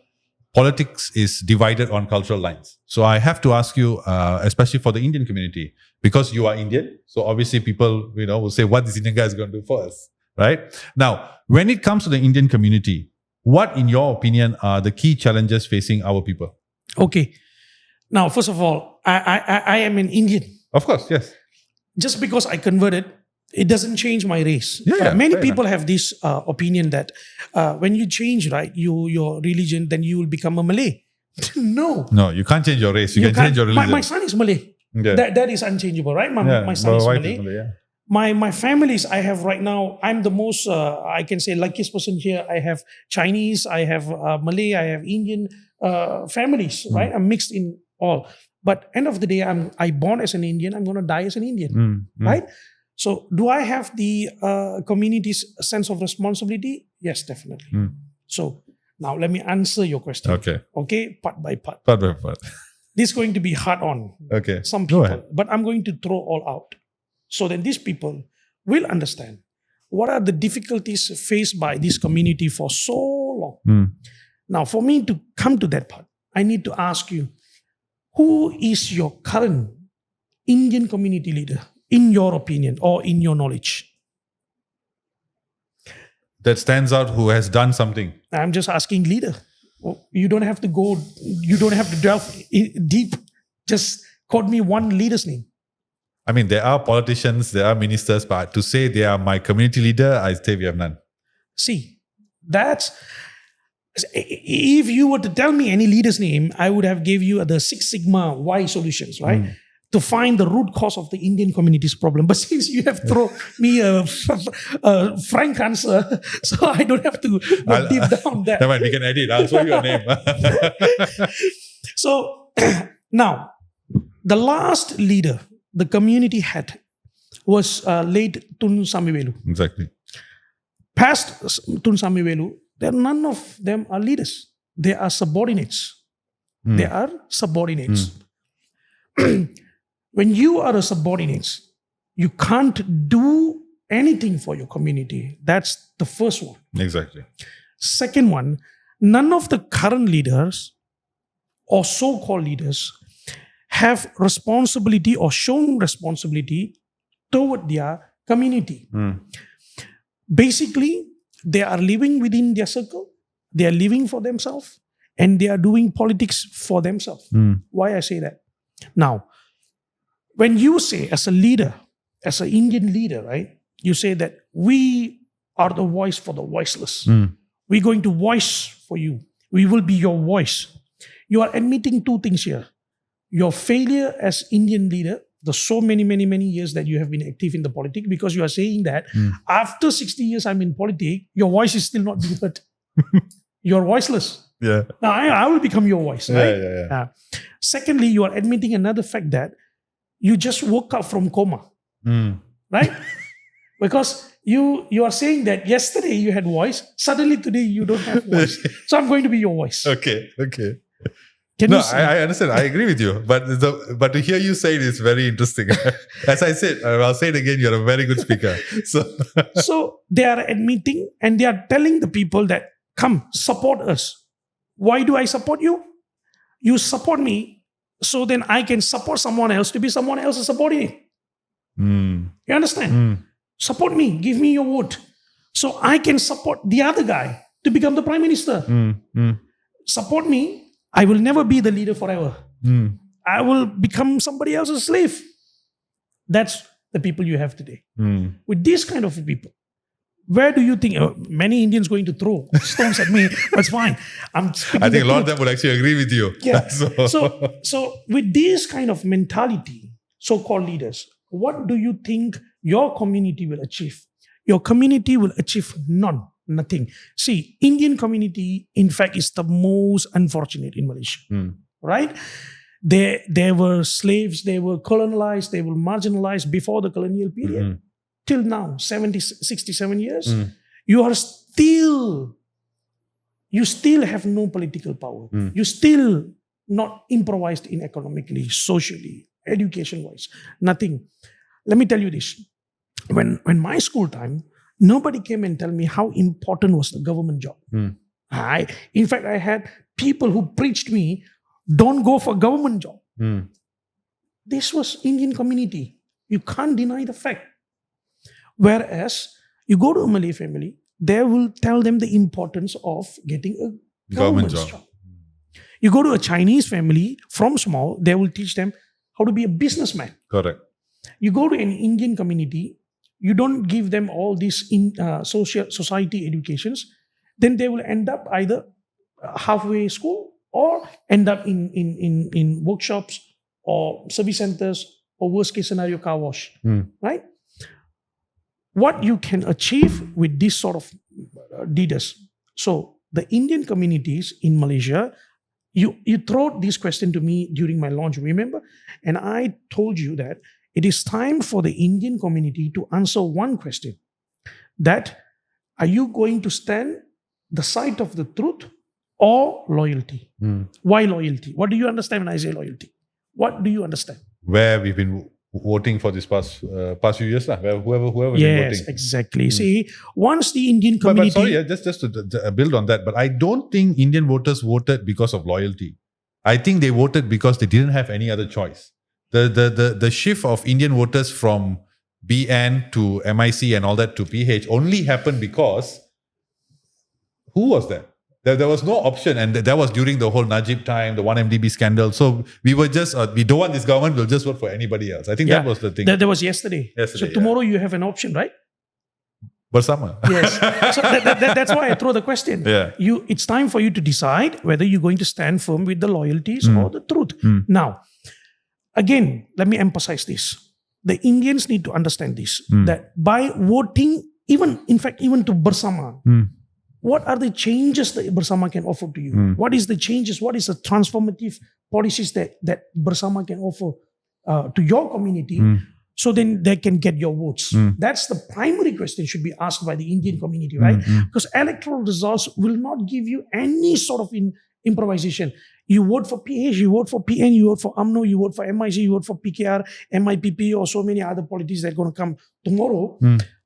politics is divided on cultural lines. So I have to ask you, especially for the Indian community, because you are Indian, so obviously people, will say, what this Indian guy is going to do for us, right? Now, when it comes to the Indian community, what, in your opinion, are the key challenges facing our people? Okay. Now, first of all, I am an Indian. Of course, yes. Just because I converted, it doesn't change my race. Yeah, many people have this opinion that when you change, right, your religion, then you will become a Malay. No, you can't change your race. You can change your religion. My son is Malay. Yeah. That is unchangeable, right? My son is wife Malay. is Malay, yeah. My families I have right now, I'm the most, I can say, luckiest person here. I have Chinese, I have Malay, I have Indian families, right? I'm mixed in all. But end of the day, I born as an Indian, I'm going to die as an Indian, right? So do I have the community's sense of responsibility? Yes, definitely. So now let me answer your question. Okay, part by part. Part by part. This is going to be hard on some Go people, ahead. but I'm going to throw all out. So then these people will understand what are the difficulties faced by this community for so long. Now, for me to come to that part, I need to ask you, who is your current Indian community leader, in your opinion or in your knowledge? that stands out who has done something? I'm just asking leader. You don't have to go, you don't have to delve deep. Just quote me one leader's name. I mean, there are politicians, there are ministers, but to say they are my community leader, I say we have none. See, if you were to tell me any leader's name, I would have gave you the 6 Sigma Y solutions, right? To find the root cause of the Indian community's problem. But since you have thrown me a frank answer, so I don't have to go deep down that. Never mind, we can edit. I'll show you a name. So now, the last leader the community had was late Tun Samiwelu. Exactly. Past Tun Samiwelu, none of them are leaders. They are subordinates. They are subordinates. When you are a subordinate, you can't do anything for your community. That's the first one. Exactly. Second one, none of the current leaders or so-called leaders have responsibility or shown responsibility toward their community. Basically, they are living within their circle, they are living for themselves, and they are doing politics for themselves. Why I say that? Now, when you say as a leader, as an Indian leader, right, you say that we are the voice for the voiceless. We're going to voice for you. We will be your voice. You are admitting two things here. Your failure as Indian leader, the so many years that you have been active in the politics, because you are saying that after 60 years I'm in politics, your voice is still not being heard. You're voiceless. Yeah. Now I will become your voice, right? Yeah. Secondly, you are admitting another fact that you just woke up from coma, right? Because you are saying that yesterday you had voice, suddenly today you don't have voice. So I'm going to be your voice. Okay. Can No, you see? I understand. I agree with you. But to hear you say it is very interesting. As I said, I'll say it again, you're a very good speaker. So they are admitting and they are telling the people that, come, support us. Why do I support you? You support me, so then I can support someone else to be someone else's subordinate. You understand? Support me, give me your vote, so I can support the other guy to become the prime minister. Support me, I will never be the leader forever. I will become somebody else's slave. That's the people you have today. With these kind of people, where do you think many Indians going to throw stones at me? That's fine. I think a lot of them would actually agree with you. Yeah. So with this kind of mentality, so-called leaders, what do you think your community will achieve? Your community will achieve nothing. See, Indian community, in fact, is the most unfortunate in Malaysia, right? They were slaves, they were colonized, they were marginalized before the colonial period. Till now, 67 years, you still have no political power. You still not improvised in economically, socially, education-wise, nothing. Let me tell you this. When my school time, nobody came and tell me how important was the government job. In fact, I had people who preached me, don't go for government job. This was Indian community. You can't deny the fact. Whereas you go to a Malay family, they will tell them the importance of getting a government job. You go to a Chinese family from small, they will teach them how to be a businessman. Correct. You go to an Indian community, you don't give them all these society educations, then they will end up either halfway school or end up in workshops or service centers or worst case scenario car wash, right? What you can achieve with this sort of leaders. So the Indian communities in Malaysia, you throw this question to me during my launch, remember? And I told you that it is time for the Indian community to answer one question. That, are you going to stand the side of the truth or loyalty? Why loyalty? What do you understand when I say loyalty? What do you understand? Where we've been voting for this past few years, where whoever yes, been voting. Exactly. See, once the Indian community... But sorry, just to build on that, but I don't think Indian voters voted because of loyalty. I think they voted because they didn't have any other choice. The shift of Indian voters from BN to MIC and all that to PH only happened because Who was that? There was no option, and that was during the whole Najib time, the 1MDB scandal. So we were just, we don't want this government, we'll just vote for anybody else. I think that was the thing. That was yesterday. So tomorrow you have an option, right? BERSAMA. Yes. So that's why I throw the question. Yeah. It's time for you to decide whether you're going to stand firm with the loyalties or the truth. Now, again, let me emphasize this. The Indians need to understand this, that by voting, even to BERSAMA, what are the changes that BERSAMA can offer to you? What is the changes? What is the transformative policies that BERSAMA can offer to your community? So then they can get your votes. That's the primary question should be asked by the Indian community, right? Because electoral results will not give you any sort of improvisation. You vote for PH, you vote for PN, you vote for UMNO, you vote for MIC, you vote for PKR, MIPP, or so many other politics that are going to come tomorrow.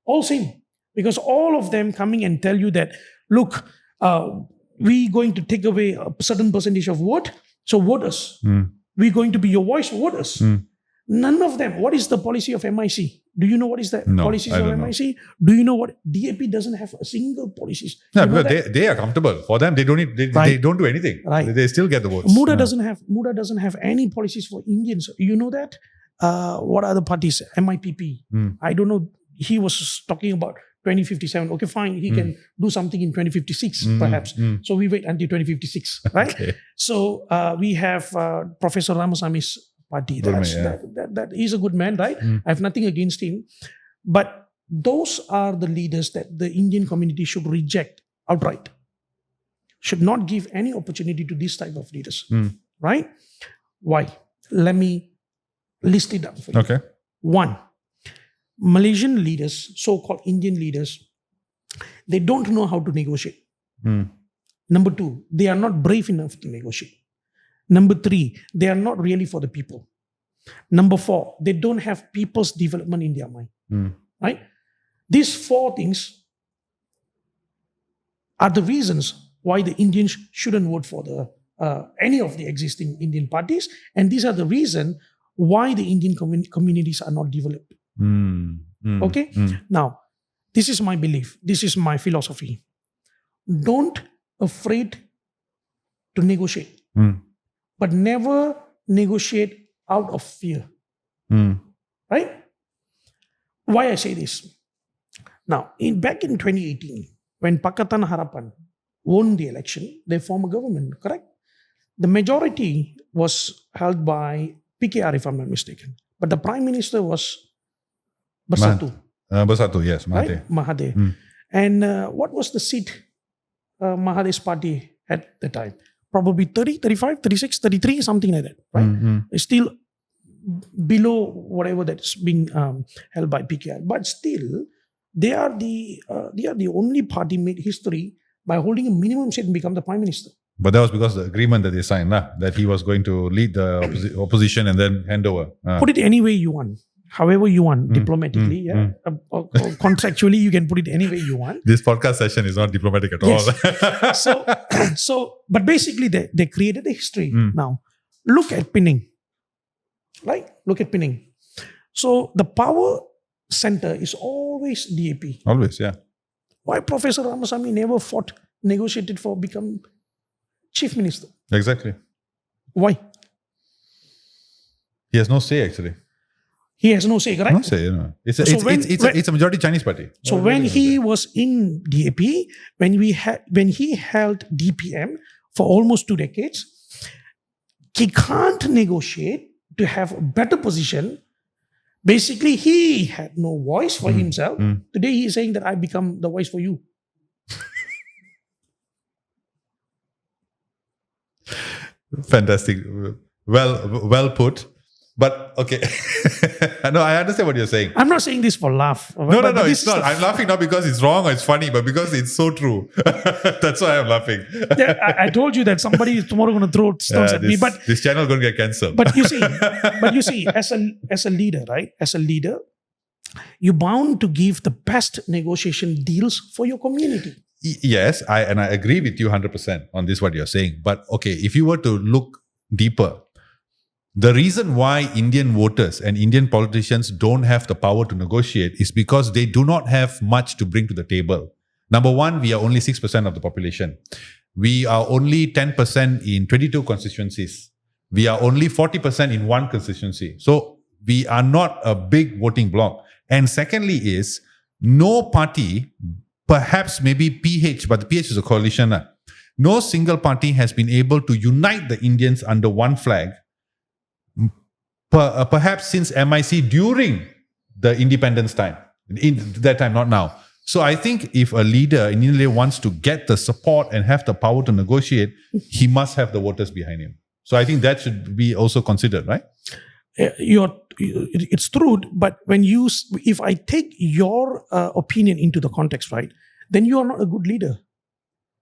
All same. Because all of them coming and tell you that, look, we're going to take away a certain percentage of vote, so vote us. We're going to be your voice, vote us. None of them. What is the policy of MIC? Do you know what is the policies of MIC? Do you know what DAP doesn't have a single policies? No, because they are comfortable. For them, they don't need, they don't do anything. Right. They still get the votes. Muda doesn't have any policies for Indians. You know that? What are the parties? MIPP. I don't know. He was talking about 2057. Okay, fine. He can do something in 2056, perhaps. So we wait until 2056, right? Okay. So we have Professor Ramasami's party. That is a good man, right? I have nothing against him. But those are the leaders that the Indian community should reject outright. Should not give any opportunity to this type of leaders, right? Why? Let me list it down for you. Okay. 1, Malaysian leaders, so-called Indian leaders, they don't know how to negotiate. Number 2, they are not brave enough to negotiate. Number 3, they are not really for the people. Number 4, they don't have people's development in their mind. Right? These 4 things are the reasons why the Indians shouldn't vote for any of the existing Indian parties, and these are the reasons why the Indian communities are not developed. Okay? Now, this is my belief. This is my philosophy. Don't afraid to negotiate. But never negotiate out of fear. Right? Why I say this? Now, back in 2018, when Pakatan Harapan won the election, they formed a government, correct? The majority was held by PKR, if I'm not mistaken. But the Prime Minister was Bersatu. Bersatu, yes. Mahathir. Right? Mahathir. And what was the seat Mahathir's party at the time? Probably 30, 35, 36, 33, something like that, right? It's still below whatever that's being held by PKR. But still, they are the only party made history by holding a minimum seat and become the Prime Minister. But that was because of the agreement that they signed, that he was going to lead the opposition and then hand over. Put it any way you want. However you want, diplomatically, or contractually, you can put it any way you want. This podcast session is not diplomatic at all. But basically, they created a history. Now, look at Penang. Right? Look at Penang. So, the power center is always DAP. Always, yeah. Why Professor Ramasamy never negotiated for become chief minister? Exactly. Why? He has no say, actually. He has no say, correct? No say, It's a majority Chinese party. So when he was in DAP, when he held DPM for almost 2 decades, he can't negotiate to have a better position. Basically, he had no voice for himself. Today, he is saying that I become the voice for you. Fantastic. Well put. But okay, no, I understand what you're saying. I'm not saying this for laugh. No, it's not. I'm laughing not because it's wrong or it's funny, but because it's so true. That's why I'm laughing. I told you that somebody is tomorrow going to throw stones at me. But this channel is going to get cancelled. But you see, as a leader, right? As a leader, you're bound to give the best negotiation deals for your community. Yes, I agree with you 100% on this, what you're saying. But okay, if you were to look deeper, the reason why Indian voters and Indian politicians don't have the power to negotiate is because they do not have much to bring to the table. Number one, we are only 6% of the population. We are only 10% in 22 constituencies. We are only 40% in one constituency. So we are not a big voting bloc. And secondly is, no party, perhaps maybe PH, but the PH is a coalition. No single party has been able to unite the Indians under one flag, perhaps since MIC during the independence time. In that time, not now. So I think if a leader in India wants to get the support and have the power to negotiate, he must have the voters behind him. So I think that should be also considered, right? It's true, but if I take your opinion into the context, right, then you are not a good leader.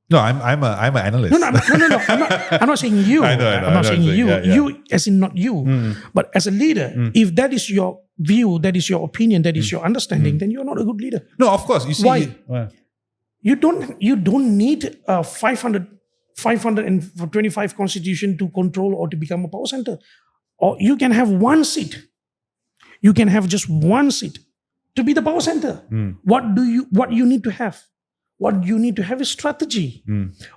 No, I'm an analyst. No. I'm not saying you. I'm not saying you. Yeah. You, as in not you, but as a leader. If that is your view, that is your opinion, that is your understanding, then you are not a good leader. No, of course. You see, why? You don't need 525 constitution to control or to become a power center. Or you can have one seat. You can have just one seat to be the power center. What you need to have? What you need to have is strategy.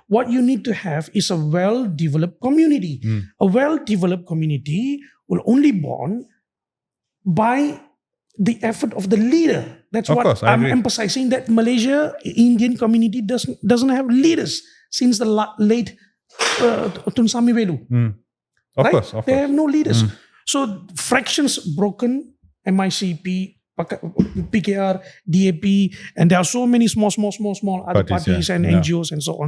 What you need to have is a well-developed community. A well-developed community will only born by the effort of the leader. That's what I'm emphasizing, that Malaysia, Indian community doesn't have leaders since the late Tun Sami Velu. Of course. They have no leaders. So fractions broken, MICP, PKR, DAP, and there are so many small other parties and NGOs and so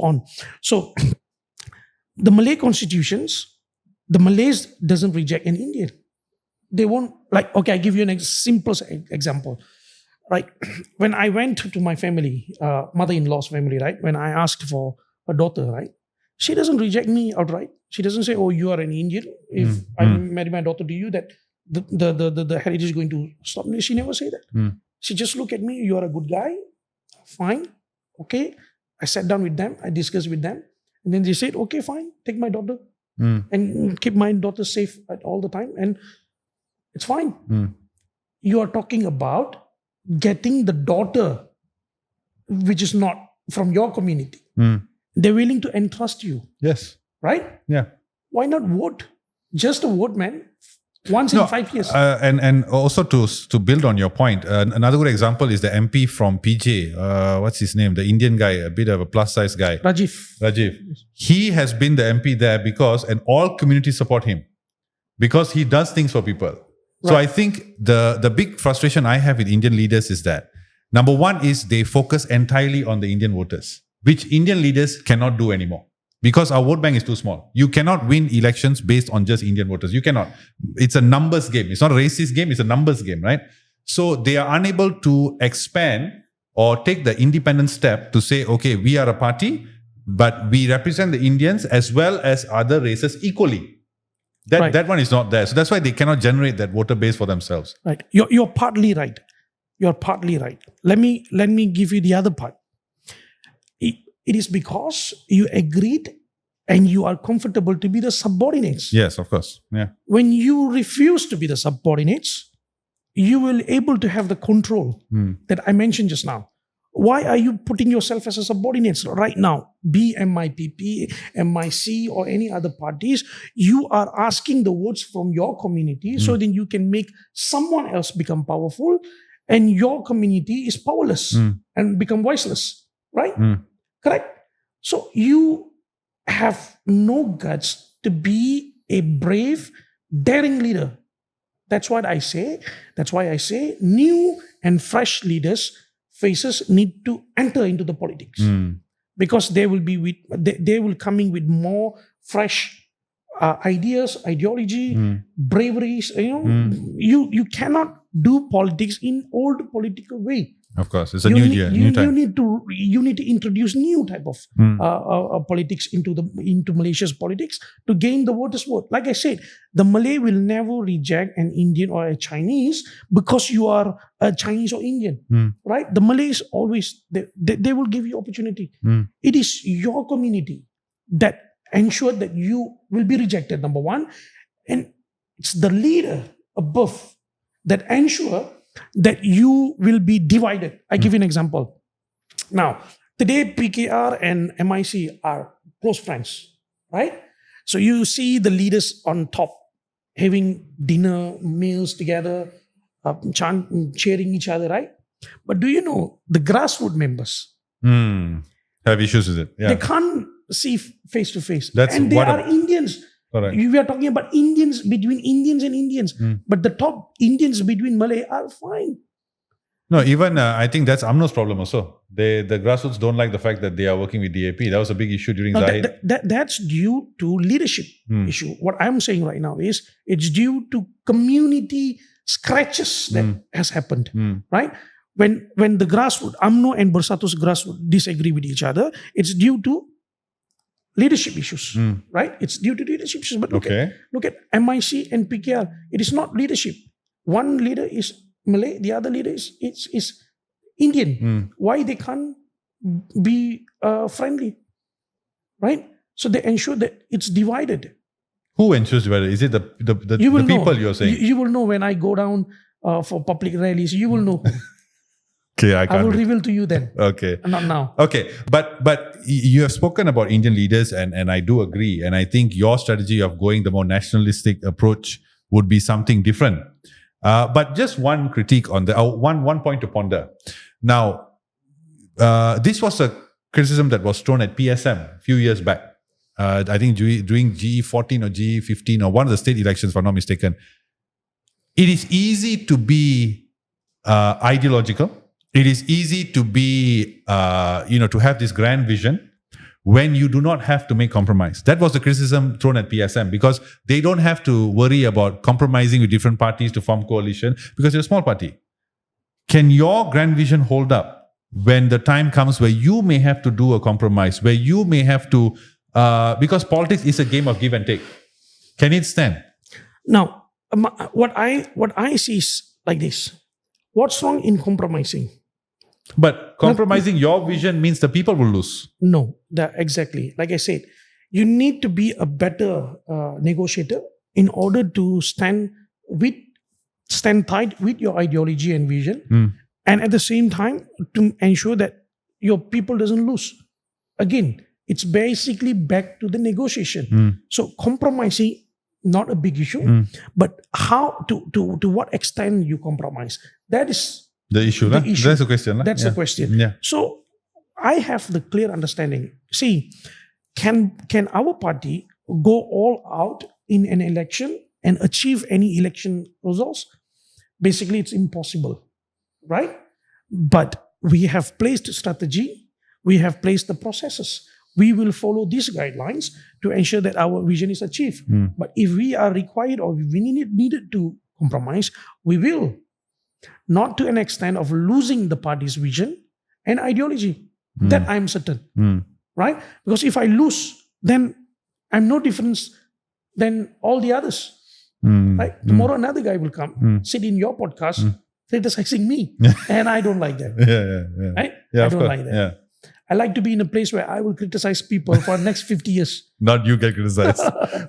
on. So the Malay constitutions, the Malays doesn't reject an Indian. They won't, like, okay, I give you an simplest example. Right? When I went to my family, mother-in-law's family, right? When I asked for a daughter, right? She doesn't reject me outright. She doesn't say, oh, you are an Indian. If I marry my daughter to you, that the heritage is going to stop me. She never say that. She just look at me, you are a good guy. Fine. Okay. I sat down with them. I discussed with them. And then they said, okay, fine. Take my daughter. And keep my daughter safe at all the time. And it's fine. You are talking about getting the daughter, which is not from your community. They're willing to entrust you. Yes. Right? Yeah. Why not vote? Just a vote, man. Once in 5 years. And also to build on your point, another good example is the MP from PJ. What's his name? The Indian guy, a bit of a plus size guy. Rajiv. He has been the MP there and all communities support him because he does things for people. Right. So I think the big frustration I have with Indian leaders is that, number one is they focus entirely on the Indian voters, which Indian leaders cannot do anymore. Because our vote bank is too small. You cannot win elections based on just Indian voters. You cannot. It's a numbers game. It's not a racist game. It's a numbers game, right? So they are unable to expand or take the independent step to say, okay, we are a party, but we represent the Indians as well as other races equally. That one is not there. So that's why they cannot generate that voter base for themselves. Right. You're partly right. You're partly right. Let me give you the other part. It is because you agreed and you are comfortable to be the subordinates. Yes, of course. Yeah. When you refuse to be the subordinates, you will able to have the control that I mentioned just now. Why are you putting yourself as a subordinates right now? Be MIPP, MIC or any other parties, you are asking the votes from your community so then you can make someone else become powerful and your community is powerless and become voiceless. Right? Correct? So you have no guts to be a brave, daring leader. That's what I say. That's why I say new and fresh leaders, faces need to enter into the politics because they will coming with more fresh ideas, ideology, braveries. You cannot do politics in old political way. Of course, it's a new year, new time. You need to introduce new type of politics into Malaysia's politics to gain the voters' vote. Like I said, the Malay will never reject an Indian or a Chinese because you are a Chinese or Indian, right? The Malays always they will give you opportunity. It is your community that ensure that you will be rejected. Number one, and it's the leader above that ensure that you will be divided. I give you an example. Now, today PKR and MIC are close friends, right? So you see the leaders on top having dinner, meals together, cheering each other, right? But do you know the grassroots members? Have issues with it. They Yeah. can't see face to face. That's And they what are a- Indians. Correct. We are talking about Indians between Indians and Indians. But the top Indians between Malay are fine. No, even I think that's UMNO's problem also. The grassroots don't like the fact that they are working with DAP. That was a big issue during Now, Zahid. that's due to leadership issue. What I'm saying right now is it's due to community scratches that has happened, right? When the grassroots, UMNO and Bersatu's grassroots disagree with each other, it's due to leadership issues, right? It's due to leadership issues. But look at MIC and PKR. It is not leadership. One leader is Malay, the other leader is Indian. Why they can't be friendly, right? So they ensure that it's divided. Who ensures divided? Is it the people you're saying? You will know when I go down for public rallies. You will know. Okay, I will reveal to you then. Okay. Not now. Okay, but you have spoken about Indian leaders, and I do agree. And I think your strategy of going the more nationalistic approach would be something different. But just one critique on the one point to ponder. Now, this was a criticism that was thrown at PSM a few years back. I think during GE14 or GE15 or one of the state elections, if I'm not mistaken. It is easy to be ideological. It is easy to be, to have this grand vision when you do not have to make compromise. That was the criticism thrown at PSM because they don't have to worry about compromising with different parties to form coalition because you're a small party. Can your grand vision hold up when the time comes where you may have to do a compromise, where you may have to, because politics is a game of give and take. Can it stand? Now, what I see is like this. What's wrong in compromising? But compromising your vision means the people will lose. No, exactly. Like I said, you need to be a better negotiator in order to stand tight with your ideology and vision, and at the same time to ensure that your people doesn't lose. Again, it's basically back to the negotiation. So compromising, not a big issue, but how to what extent you compromise. That is the issue. That's the question. That's the question. Yeah. So I have the clear understanding. See, can our party go all out in an election and achieve any election results? Basically, it's impossible, right? But we have placed strategy. We have placed the processes. We will follow these guidelines to ensure that our vision is achieved. But if we are required or we needed to compromise, we will. Not to an extent of losing the party's vision and ideology. That I'm certain. Right? Because if I lose, then I'm no different than all the others. Right? Tomorrow another guy will come, sit in your podcast, criticizing me. And I don't like that. Yeah. Right? Yeah, I don't like that. Yeah. I like to be in a place where I will criticize people for the next 50 years. Not you get criticized.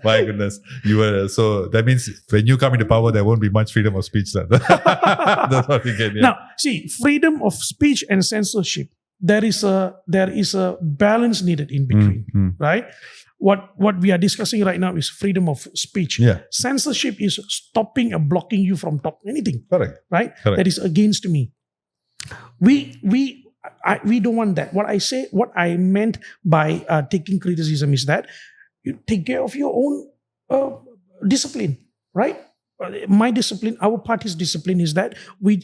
My goodness. You were so that means when you come into power, there won't be much freedom of speech then. That's what we get. Yeah. Now, see, freedom of speech and censorship, there is a balance needed in between, right? What we are discussing right now is freedom of speech. Yeah. Censorship is stopping or blocking you from talking anything. Correct. Right? Correct. That is against me. We don't want that. What I meant by taking criticism is that you take care of your own discipline, right? My discipline, our party's discipline is that we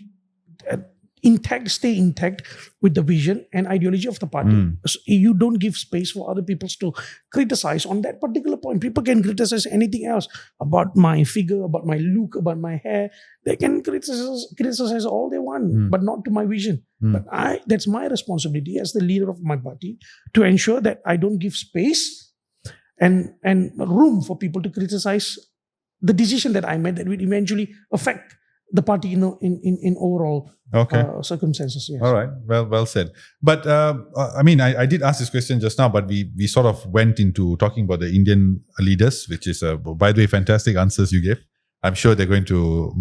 stay intact with the vision and ideology of the party. So you don't give space for other people to criticize on that particular point. People can criticize anything else about my figure, about my look, about my hair. They can criticize all they want, but not to my vision. But that's my responsibility as the leader of my party to ensure that I don't give space and room for people to criticize the decision that I made that will eventually affect the party in overall circumstances. Yes. All right. Well said. But I did ask this question just now, but we sort of went into talking about the Indian leaders, which is, by the way, fantastic answers you gave. I'm sure they're going to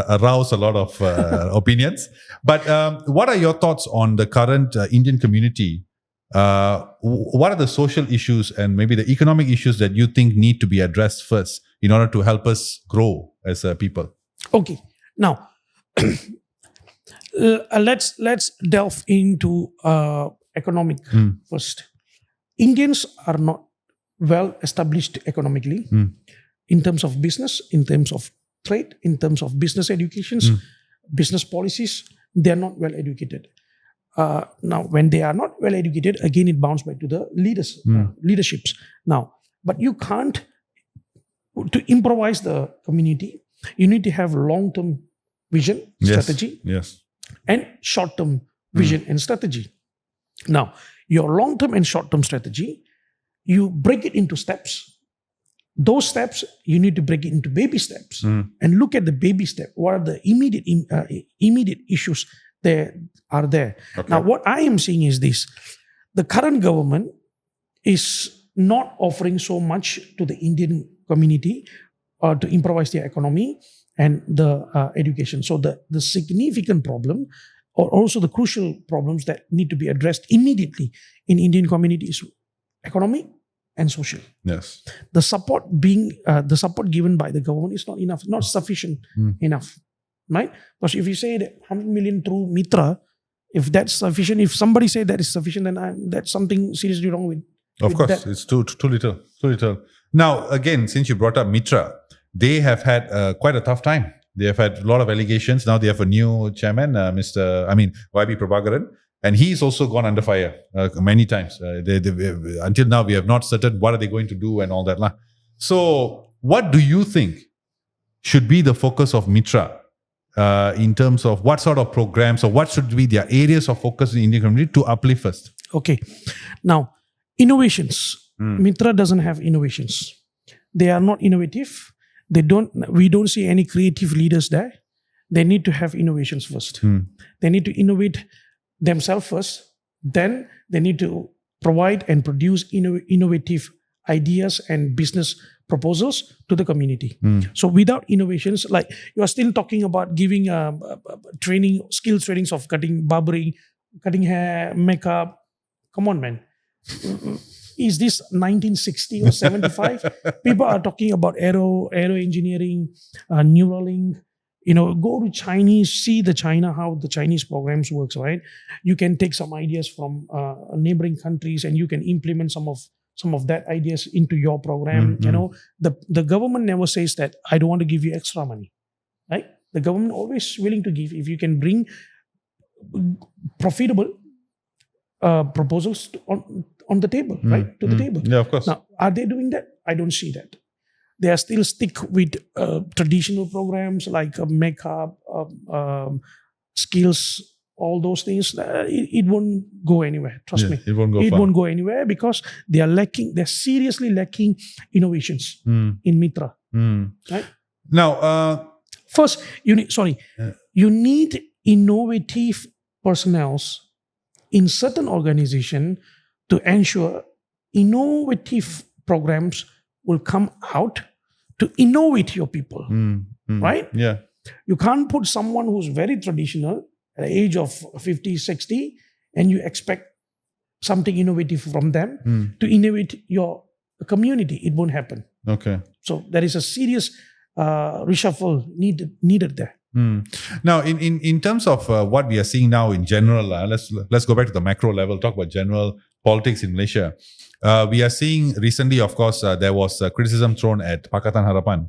arouse a lot of opinions. But what are your thoughts on the current Indian community? What are the social issues and maybe the economic issues that you think need to be addressed first in order to help us grow as a people? Okay, now let's delve into economic first. Indians are not well established economically in terms of business, in terms of trade, in terms of business educations, business policies. They are not well educated. Now, when they are not well educated, again it bounces back to the leaderships. Now, but you can't to improvise the community. You need to have long-term vision, strategy, and short-term vision and strategy. Now, your long-term and short-term strategy, you break it into steps. Those steps, you need to break it into baby steps and look at the baby step. What are the immediate issues that are there? Okay. Now, what I am seeing is this. The current government is not offering so much to the Indian community to improvise their economy and the education. So the significant problem or also the crucial problems that need to be addressed immediately in Indian community is economic and social. Yes. The support given by the government is not enough, not sufficient enough, right? Because if you say that 100 million through Mitra, if that's sufficient, if somebody say that is sufficient, then that's something seriously wrong with. Of course, that. It's too little. Now, again, since you brought up Mitra, they have had quite a tough time. They have had a lot of allegations. Now they have a new chairman, YB Prabhakaran. And he's also gone under fire many times. Until now, we have not certain what are they going to do and all that. So what do you think should be the focus of Mitra in terms of what sort of programs or what should be their areas of focus in the Indian community to uplift first? Okay. Now, innovations. Mitra doesn't have innovations. They are not innovative. We don't see any creative leaders there. They need to have innovations first. They need to innovate themselves first, then they need to provide and produce innovative ideas and business proposals to the community. So without innovations, like you are still talking about giving training, skill trainings of cutting, barbering, cutting hair, makeup. Come on, man. Is this 1960 or 75? People are talking about aero engineering, Neuralink. Go to Chinese, see how the Chinese programs works, right? You can take some ideas from neighboring countries and you can implement some of that ideas into your program. The government never says that I don't want to give you extra money, right? The government always willing to give if you can bring profitable proposals on the table, right? To the table. Yeah, of course. Now, are they doing that? I don't see that. They are still stick with traditional programs like makeup, skills, all those things. It won't go anywhere. Trust me. It won't go It far. won't go anywhere because they are lacking. They're seriously lacking innovations in Mitra. Right now, first you need innovative personnel in certain organization to ensure innovative programs will come out to innovate your people, right? Yeah. You can't put someone who's very traditional at the age of 50, 60, and you expect something innovative from them to innovate your community. It won't happen. Okay. So there is a serious reshuffle needed there. Now, in terms of what we are seeing now in general, let's go back to the macro level, talk about general politics in Malaysia. We are seeing recently, of course, there was criticism thrown at Pakatan Harapan,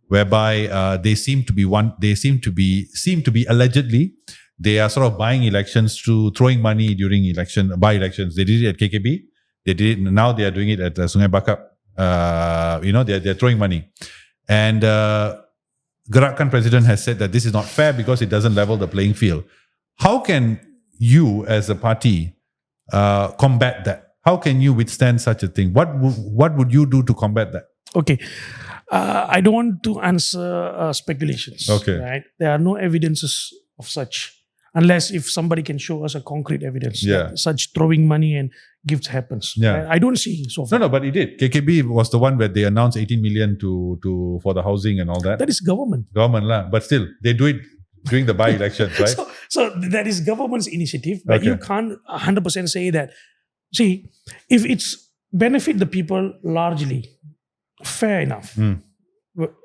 whereby they seem to be allegedly they are sort of buying elections through throwing money during by elections. They did it at KKB. They did it, now they are doing it at Sungai Bakap. They're throwing money, and Gerakan president has said that this is not fair because it doesn't level the playing field. How can you, as a party, combat that? How can you withstand such a thing? What would you do to combat that? Okay. I don't want to answer speculations. Okay. Right? There are no evidences of such. Unless if somebody can show us a concrete evidence that such throwing money and gifts happens. Yeah. I don't see so far. No, but it did. KKB was the one where they announced 18 million for the housing and all that. That is government. Government lah, but still they do it during the by-elections, right? So that is government's initiative, but Okay. you can't 100% say that. See, if it's benefit the people largely, fair enough.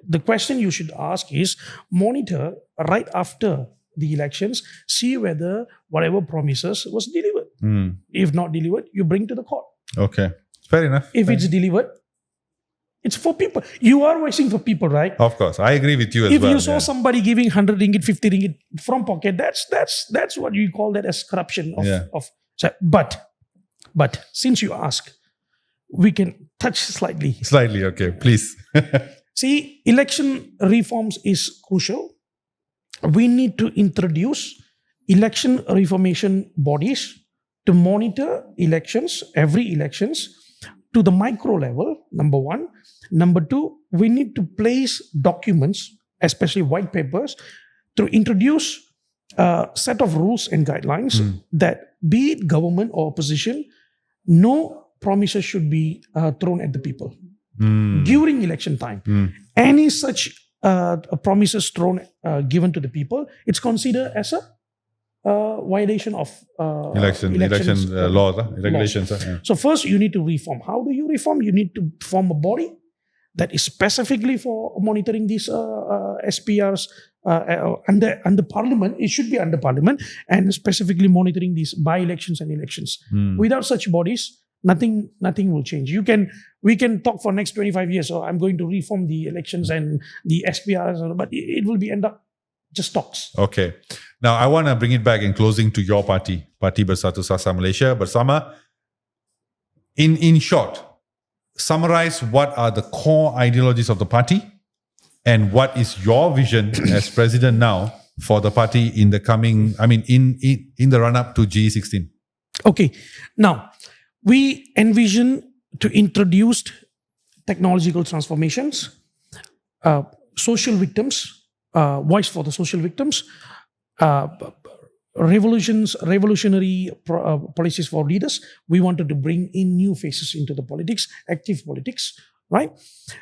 The question you should ask is monitor right after the elections, see whether whatever promises was delivered. If not delivered, you bring to the court. Okay, fair enough. If it's delivered, it's for people. You are working for people, right? Of course, I agree with you as If well. you saw somebody giving 100 ringgit, 50 ringgit from pocket, that's what you call that as corruption of. But since you ask, we can touch slightly. Slightly, okay, please. See, election reforms is crucial. We need to introduce election reformation bodies to monitor elections, every elections, to the micro level, number one. Number two, we need to place documents, especially white papers, to introduce a set of rules and guidelines that, be it government or opposition, no promises should be thrown at the people during election time. Any such promises given to the people, it's considered as a violation of election laws, regulations. Yeah. So first, you need to reform. How do you reform? You need to form a body that is specifically for monitoring these SPRs under Parliament. It should be under Parliament and specifically monitoring these by-elections and elections. Without such bodies, nothing will change. We can talk for next 25 years. So I'm going to reform the elections and the SPRs, but it will be end up just talks. Okay. Now I want to bring it back in closing to your party, Parti Bersatu Sasa Malaysia, BERSAMA. In short, summarize what are the core ideologies of the party and what is your vision as president now for the party in the coming, in the run-up to G16. Okay. Now, we envision to introduce technological transformations, social victims, voice for the social victims, revolutionary policies for leaders. We wanted to bring in new faces into the politics, active politics, right?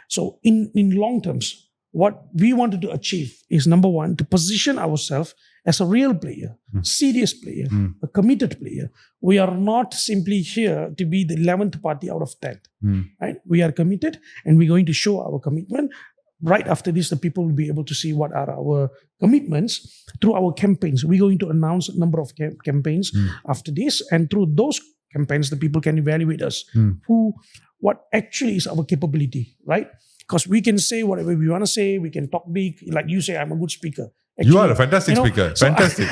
So in long terms, what we wanted to achieve is, number one, to position ourselves as a real player, serious player, a committed player. We are not simply here to be the 11th party out of 10th, right? We are committed and we're going to show our commitment. Right after this, the people will be able to see what are our commitments through our campaigns. We're going to announce a number of campaigns after this, and through those campaigns, the people can evaluate us, what actually is our capability, right? Because we can say whatever we want to say, we can talk big. Like you say, I'm a good speaker. Actually, you are a fantastic speaker. So fantastic.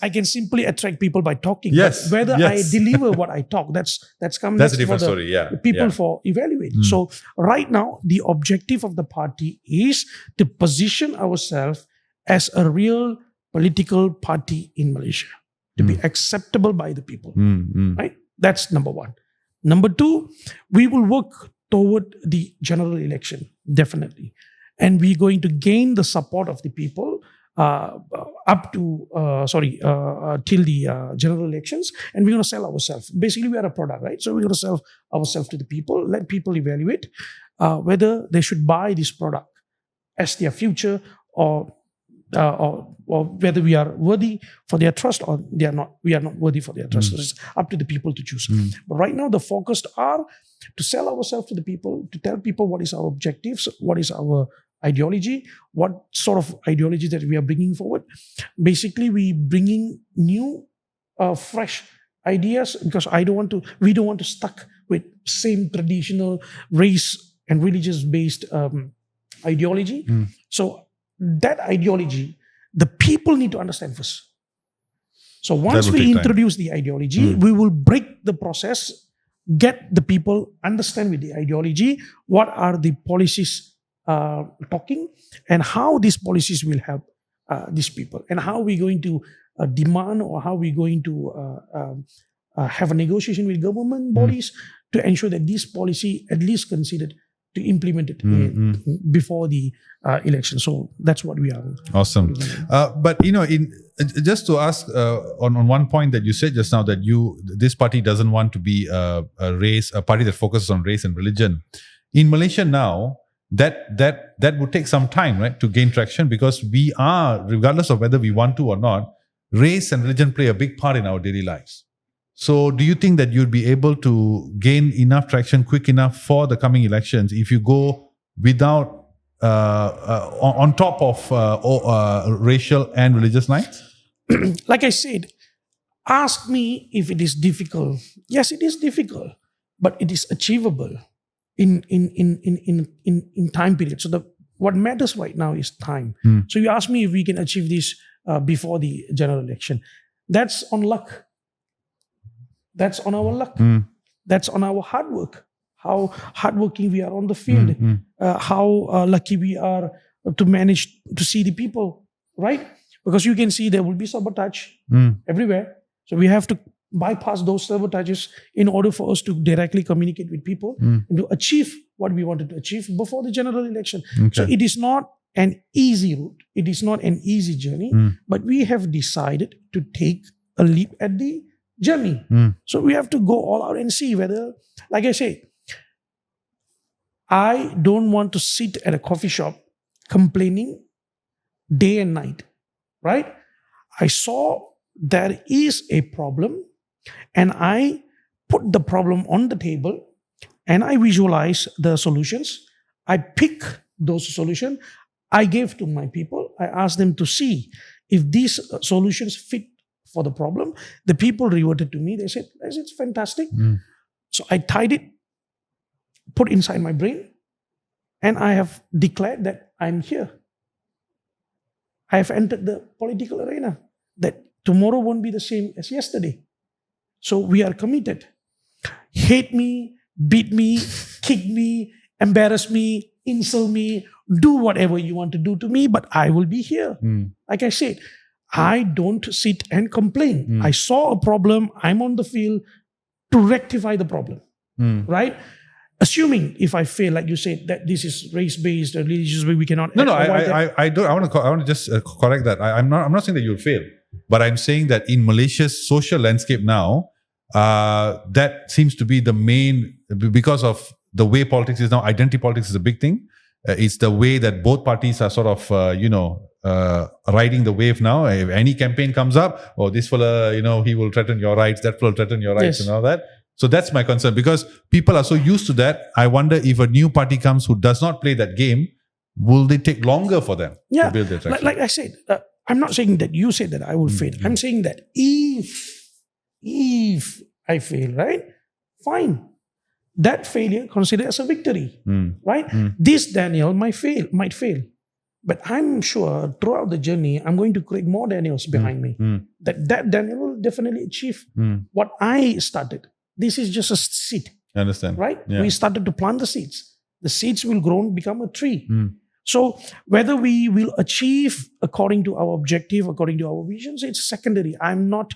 I can simply attract people by talking. Yes. But whether I deliver what I talk, that's a different story. Yeah. People for evaluating. So right now, the objective of the party is to position ourselves as a real political party in Malaysia, to be acceptable by the people. Right? That's number one. Number two, we will work toward the general election, definitely. And we're going to gain the support of the people till the general elections, and we're going to sell ourselves. Basically, we are a product, right? So we're going to sell ourselves to the people, let people evaluate whether they should buy this product as their future or whether we are worthy for their trust or we are not worthy for their trust. So it's up to the people to choose. But right now, the focus are to sell ourselves to the people, to tell people what is our objectives, what is our ideology, what sort of ideology that we are bringing forward. Basically, we bringing new, fresh ideas, because we don't want to stuck with same traditional race and religious based ideology. So that ideology, the people need to understand first. So once we introduce the ideology, we will break the process, get the people understand with the ideology what are the policies talking and how these policies will help these people, and how we're going to demand, or how we're going to have a negotiation with government bodies to ensure that this policy at least considered to implement it before the election. So that's what we are. Awesome. But just to ask on one point that you said just now, that this party doesn't want to be a party that focuses on race and religion. In Malaysia now, that would take some time, right, to gain traction, because we are, regardless of whether we want to or not, race and religion play a big part in our daily lives. So do you think that you'd be able to gain enough traction quick enough for the coming elections if you go without, on top of racial and religious lines? Like I said, ask me if it is difficult. Yes, it is difficult, but it is achievable in time period. So what matters right now is time. So you ask me if we can achieve this before the general election. That's on luck. That's on our luck. That's on our hard work. How hardworking we are on the field. How lucky we are to manage to see the people, right? Because you can see there will be sabotage everywhere. So we have to bypass those sabotages in order for us to directly communicate with people and to achieve what we wanted to achieve before the general election. Okay. So it is not an easy route. It is not an easy journey, but we have decided to take a leap at the journey. So we have to go all out and see whether, like I say, I don't want to sit at a coffee shop complaining day and night, right? I saw there is a problem and I put the problem on the table and I visualize the solutions. I pick those solutions. I gave to my people. I asked them to see if these solutions fit for the problem. The people reverted to me. They said, it's fantastic. So I tied it, put inside my brain, and I have declared that I'm here. I have entered the political arena, that tomorrow won't be the same as yesterday. So we are committed. Hate me, beat me, kick me, embarrass me, insult me, do whatever you want to do to me, but I will be here. Like I said, I don't sit and complain. I saw a problem. I'm on the field to rectify the problem, right? Assuming if I fail, like you said, that this is race-based or religious, we cannot. No, I don't. I want to just correct that. I'm not saying that you'll fail, but I'm saying that in Malaysia's social landscape now, that seems to be the main, because of the way politics is now. Identity politics is a big thing. It's the way that both parties are sort of, riding the wave now. If any campaign comes up, this fella, he will threaten your rights, that fella will threaten your rights, and all that. So that's my concern, because people are so used to that. I wonder if a new party comes who does not play that game, will they take longer for them to build their traction? Like I said, I'm not saying that you said that I will fail. I'm saying that if I fail, right? Fine. That failure considered as a victory, right? This Daniel might fail. But I'm sure throughout the journey, I'm going to create more Daniels behind me. That Daniel will definitely achieve what I started. This is just a seed. I understand. Right? Yeah. We started to plant the seeds. The seeds will grow and become a tree. So whether we will achieve according to our objective, according to our visions, it's secondary. I'm not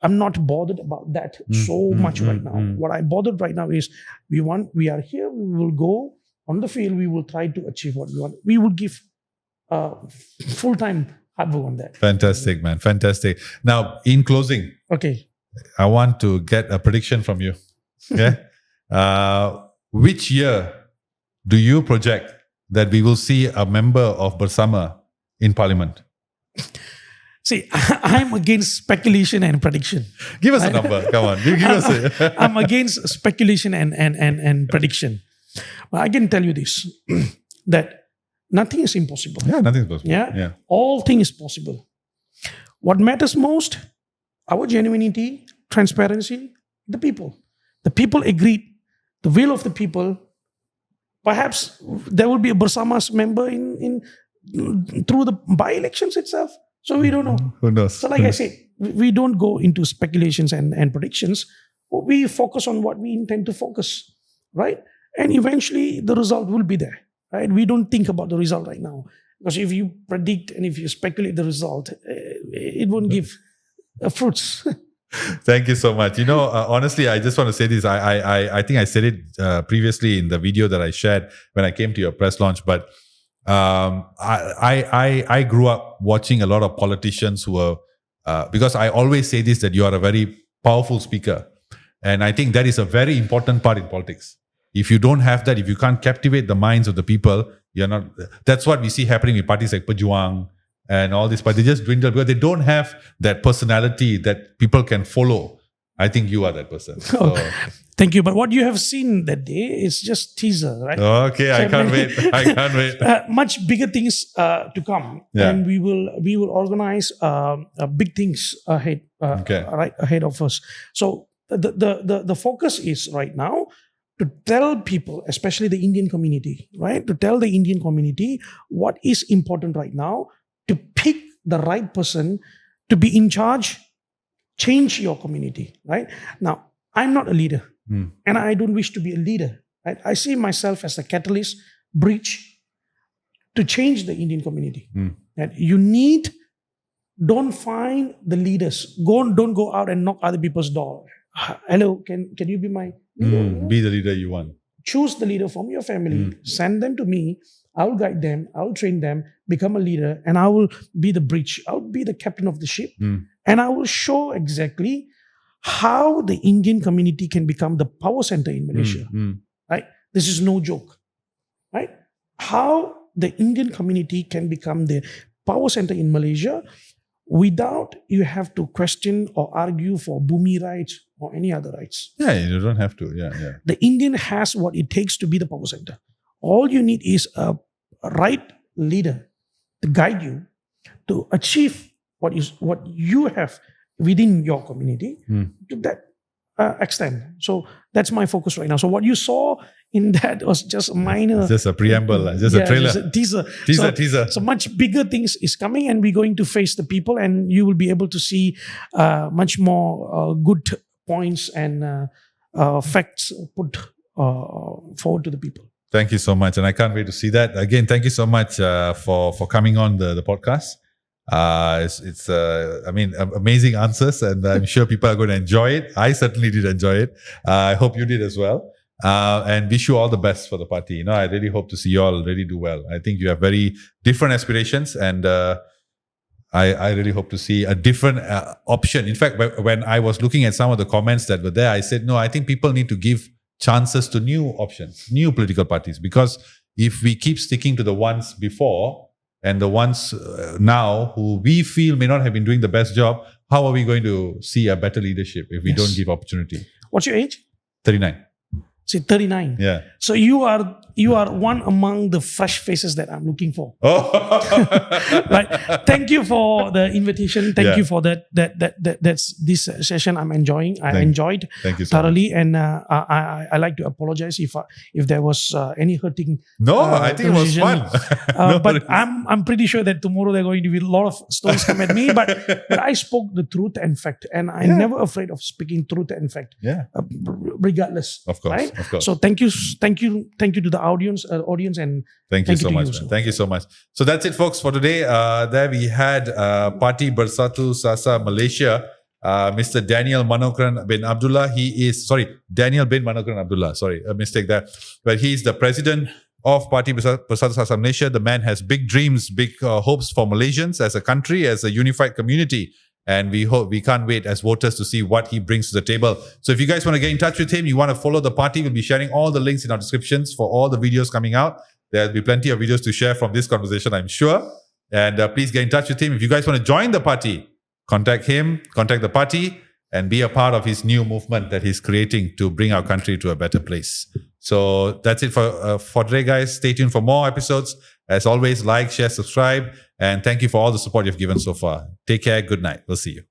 bothered about that so much right now. What I'm bothered right now is we are here, we will go on the field, we will try to achieve what we want. We will give full-time hard work on that. Fantastic, man. Fantastic. Now, in closing, okay, I want to get a prediction from you. Okay. Which year do you project that we will see a member of BERSAMA in Parliament? See, I'm against speculation and prediction. Give us a number. Come on. Give us a... I'm against speculation and prediction. But I can tell you this, that nothing is impossible. Yeah, nothing is possible. Yeah? All things is possible. What matters most? Our genuinity, transparency, the people. The people agreed, the will of the people. Perhaps there will be a BERSAMA's member in through the by-elections itself. So we don't know. Who knows? So like I said, we don't go into speculations and predictions. We focus on what we intend to focus, right? And eventually the result will be there, right? We don't think about the result right now. Because if you predict and if you speculate the result, it won't give fruits. Thank you so much. Honestly, I just want to say this. I think I said it previously in the video that I shared when I came to your press launch. But I grew up watching a lot of politicians who were because I always say this, that you are a very powerful speaker, and I think that is a very important part in politics. If you don't have that, if you can't captivate the minds of the people, you're not. That's what we see happening with parties like Pejuang and all this, but they just dwindle because they don't have that personality that people can follow. I think you are that person. So. Thank you. But what you have seen that day is just teaser, right? Okay, so I can't wait. Much bigger things to come, and we will organize big things ahead, right ahead of us. So the focus is right now to tell people, especially the Indian community, right? To tell the Indian community what is important right now, to pick the right person to be in charge, change your community, right? Now, I'm not a leader, and I don't wish to be a leader, right? I see myself as a catalyst, bridge to change the Indian community. That you don't find the leaders. Don't go out and knock other people's door. Hello, can you be my leader? Be the leader you want. Choose the leader from your family. Send them to me. I will guide them. I will train them, become a leader, and I will be the bridge. I will be the captain of the ship. And I will show exactly how the Indian community can become the power center in Malaysia. Right? This is no joke. Right? How the Indian community can become the power center in Malaysia without you have to question or argue for Bumi rights or any other rights. Yeah, you don't have to. Yeah. The Indian has what it takes to be the power center. All you need is a right leader to guide you to achieve what you have within your community to that extent. So that's my focus right now. So what you saw in that was just a minor... Just a preamble, just a trailer. Just a teaser. Teaser. So much bigger things is coming, and we're going to face the people, and you will be able to see much more good points and facts put forward to the people. Thank you so much. And I can't wait to see that. Again, thank you so much for coming on the podcast. It's amazing answers, and I'm sure people are going to enjoy it. I certainly did enjoy it. I hope you did as well. And wish you all the best for the party. I really hope to see you all really do well. I think you have very different aspirations, and I really hope to see a different option. In fact, when I was looking at some of the comments that were there, I said, no, I think people need to give chances to new options, new political parties, because if we keep sticking to the ones before and the ones now who we feel may not have been doing the best job, how are we going to see a better leadership if we don't give opportunity? What's your age? 39. See, 39. Yeah. So you are one among the fresh faces that I'm looking for. Oh. Right. Thank you for the invitation. Thank you for that's this session I'm enjoying. I enjoyed thoroughly, and I like to apologize if there was any hurting. No, I think it was fun. But I'm pretty sure that tomorrow there are going to be a lot of stories come at me. But I spoke the truth and fact, and I'm never afraid of speaking truth and fact. Yeah. Regardless. Of course. Right? Of course. So thank you to the audience, and thank you so much. Thank you so much. So that's it, folks, for today. There we had Parti Bersatu Sasa Malaysia, Mr. Danial Manokaran bin Abdullah. Danial bin Manokaran Abdullah. Sorry, a mistake there. But he's the president of Parti Bersatu Sasa Malaysia. The man has big dreams, big hopes for Malaysians as a country, as a unified community. And we can't wait as voters to see what he brings to the table. So if you guys want to get in touch with him, you want to follow the party, we'll be sharing all the links in our descriptions for all the videos coming out. There'll be plenty of videos to share from this conversation, I'm sure. And please get in touch with him. If you guys want to join the party, contact him, contact the party, and be a part of his new movement that he's creating to bring our country to a better place. So that's it for today, guys. Stay tuned for more episodes. As always, like, share, subscribe, and thank you for all the support you've given so far. Take care. Good night. We'll see you.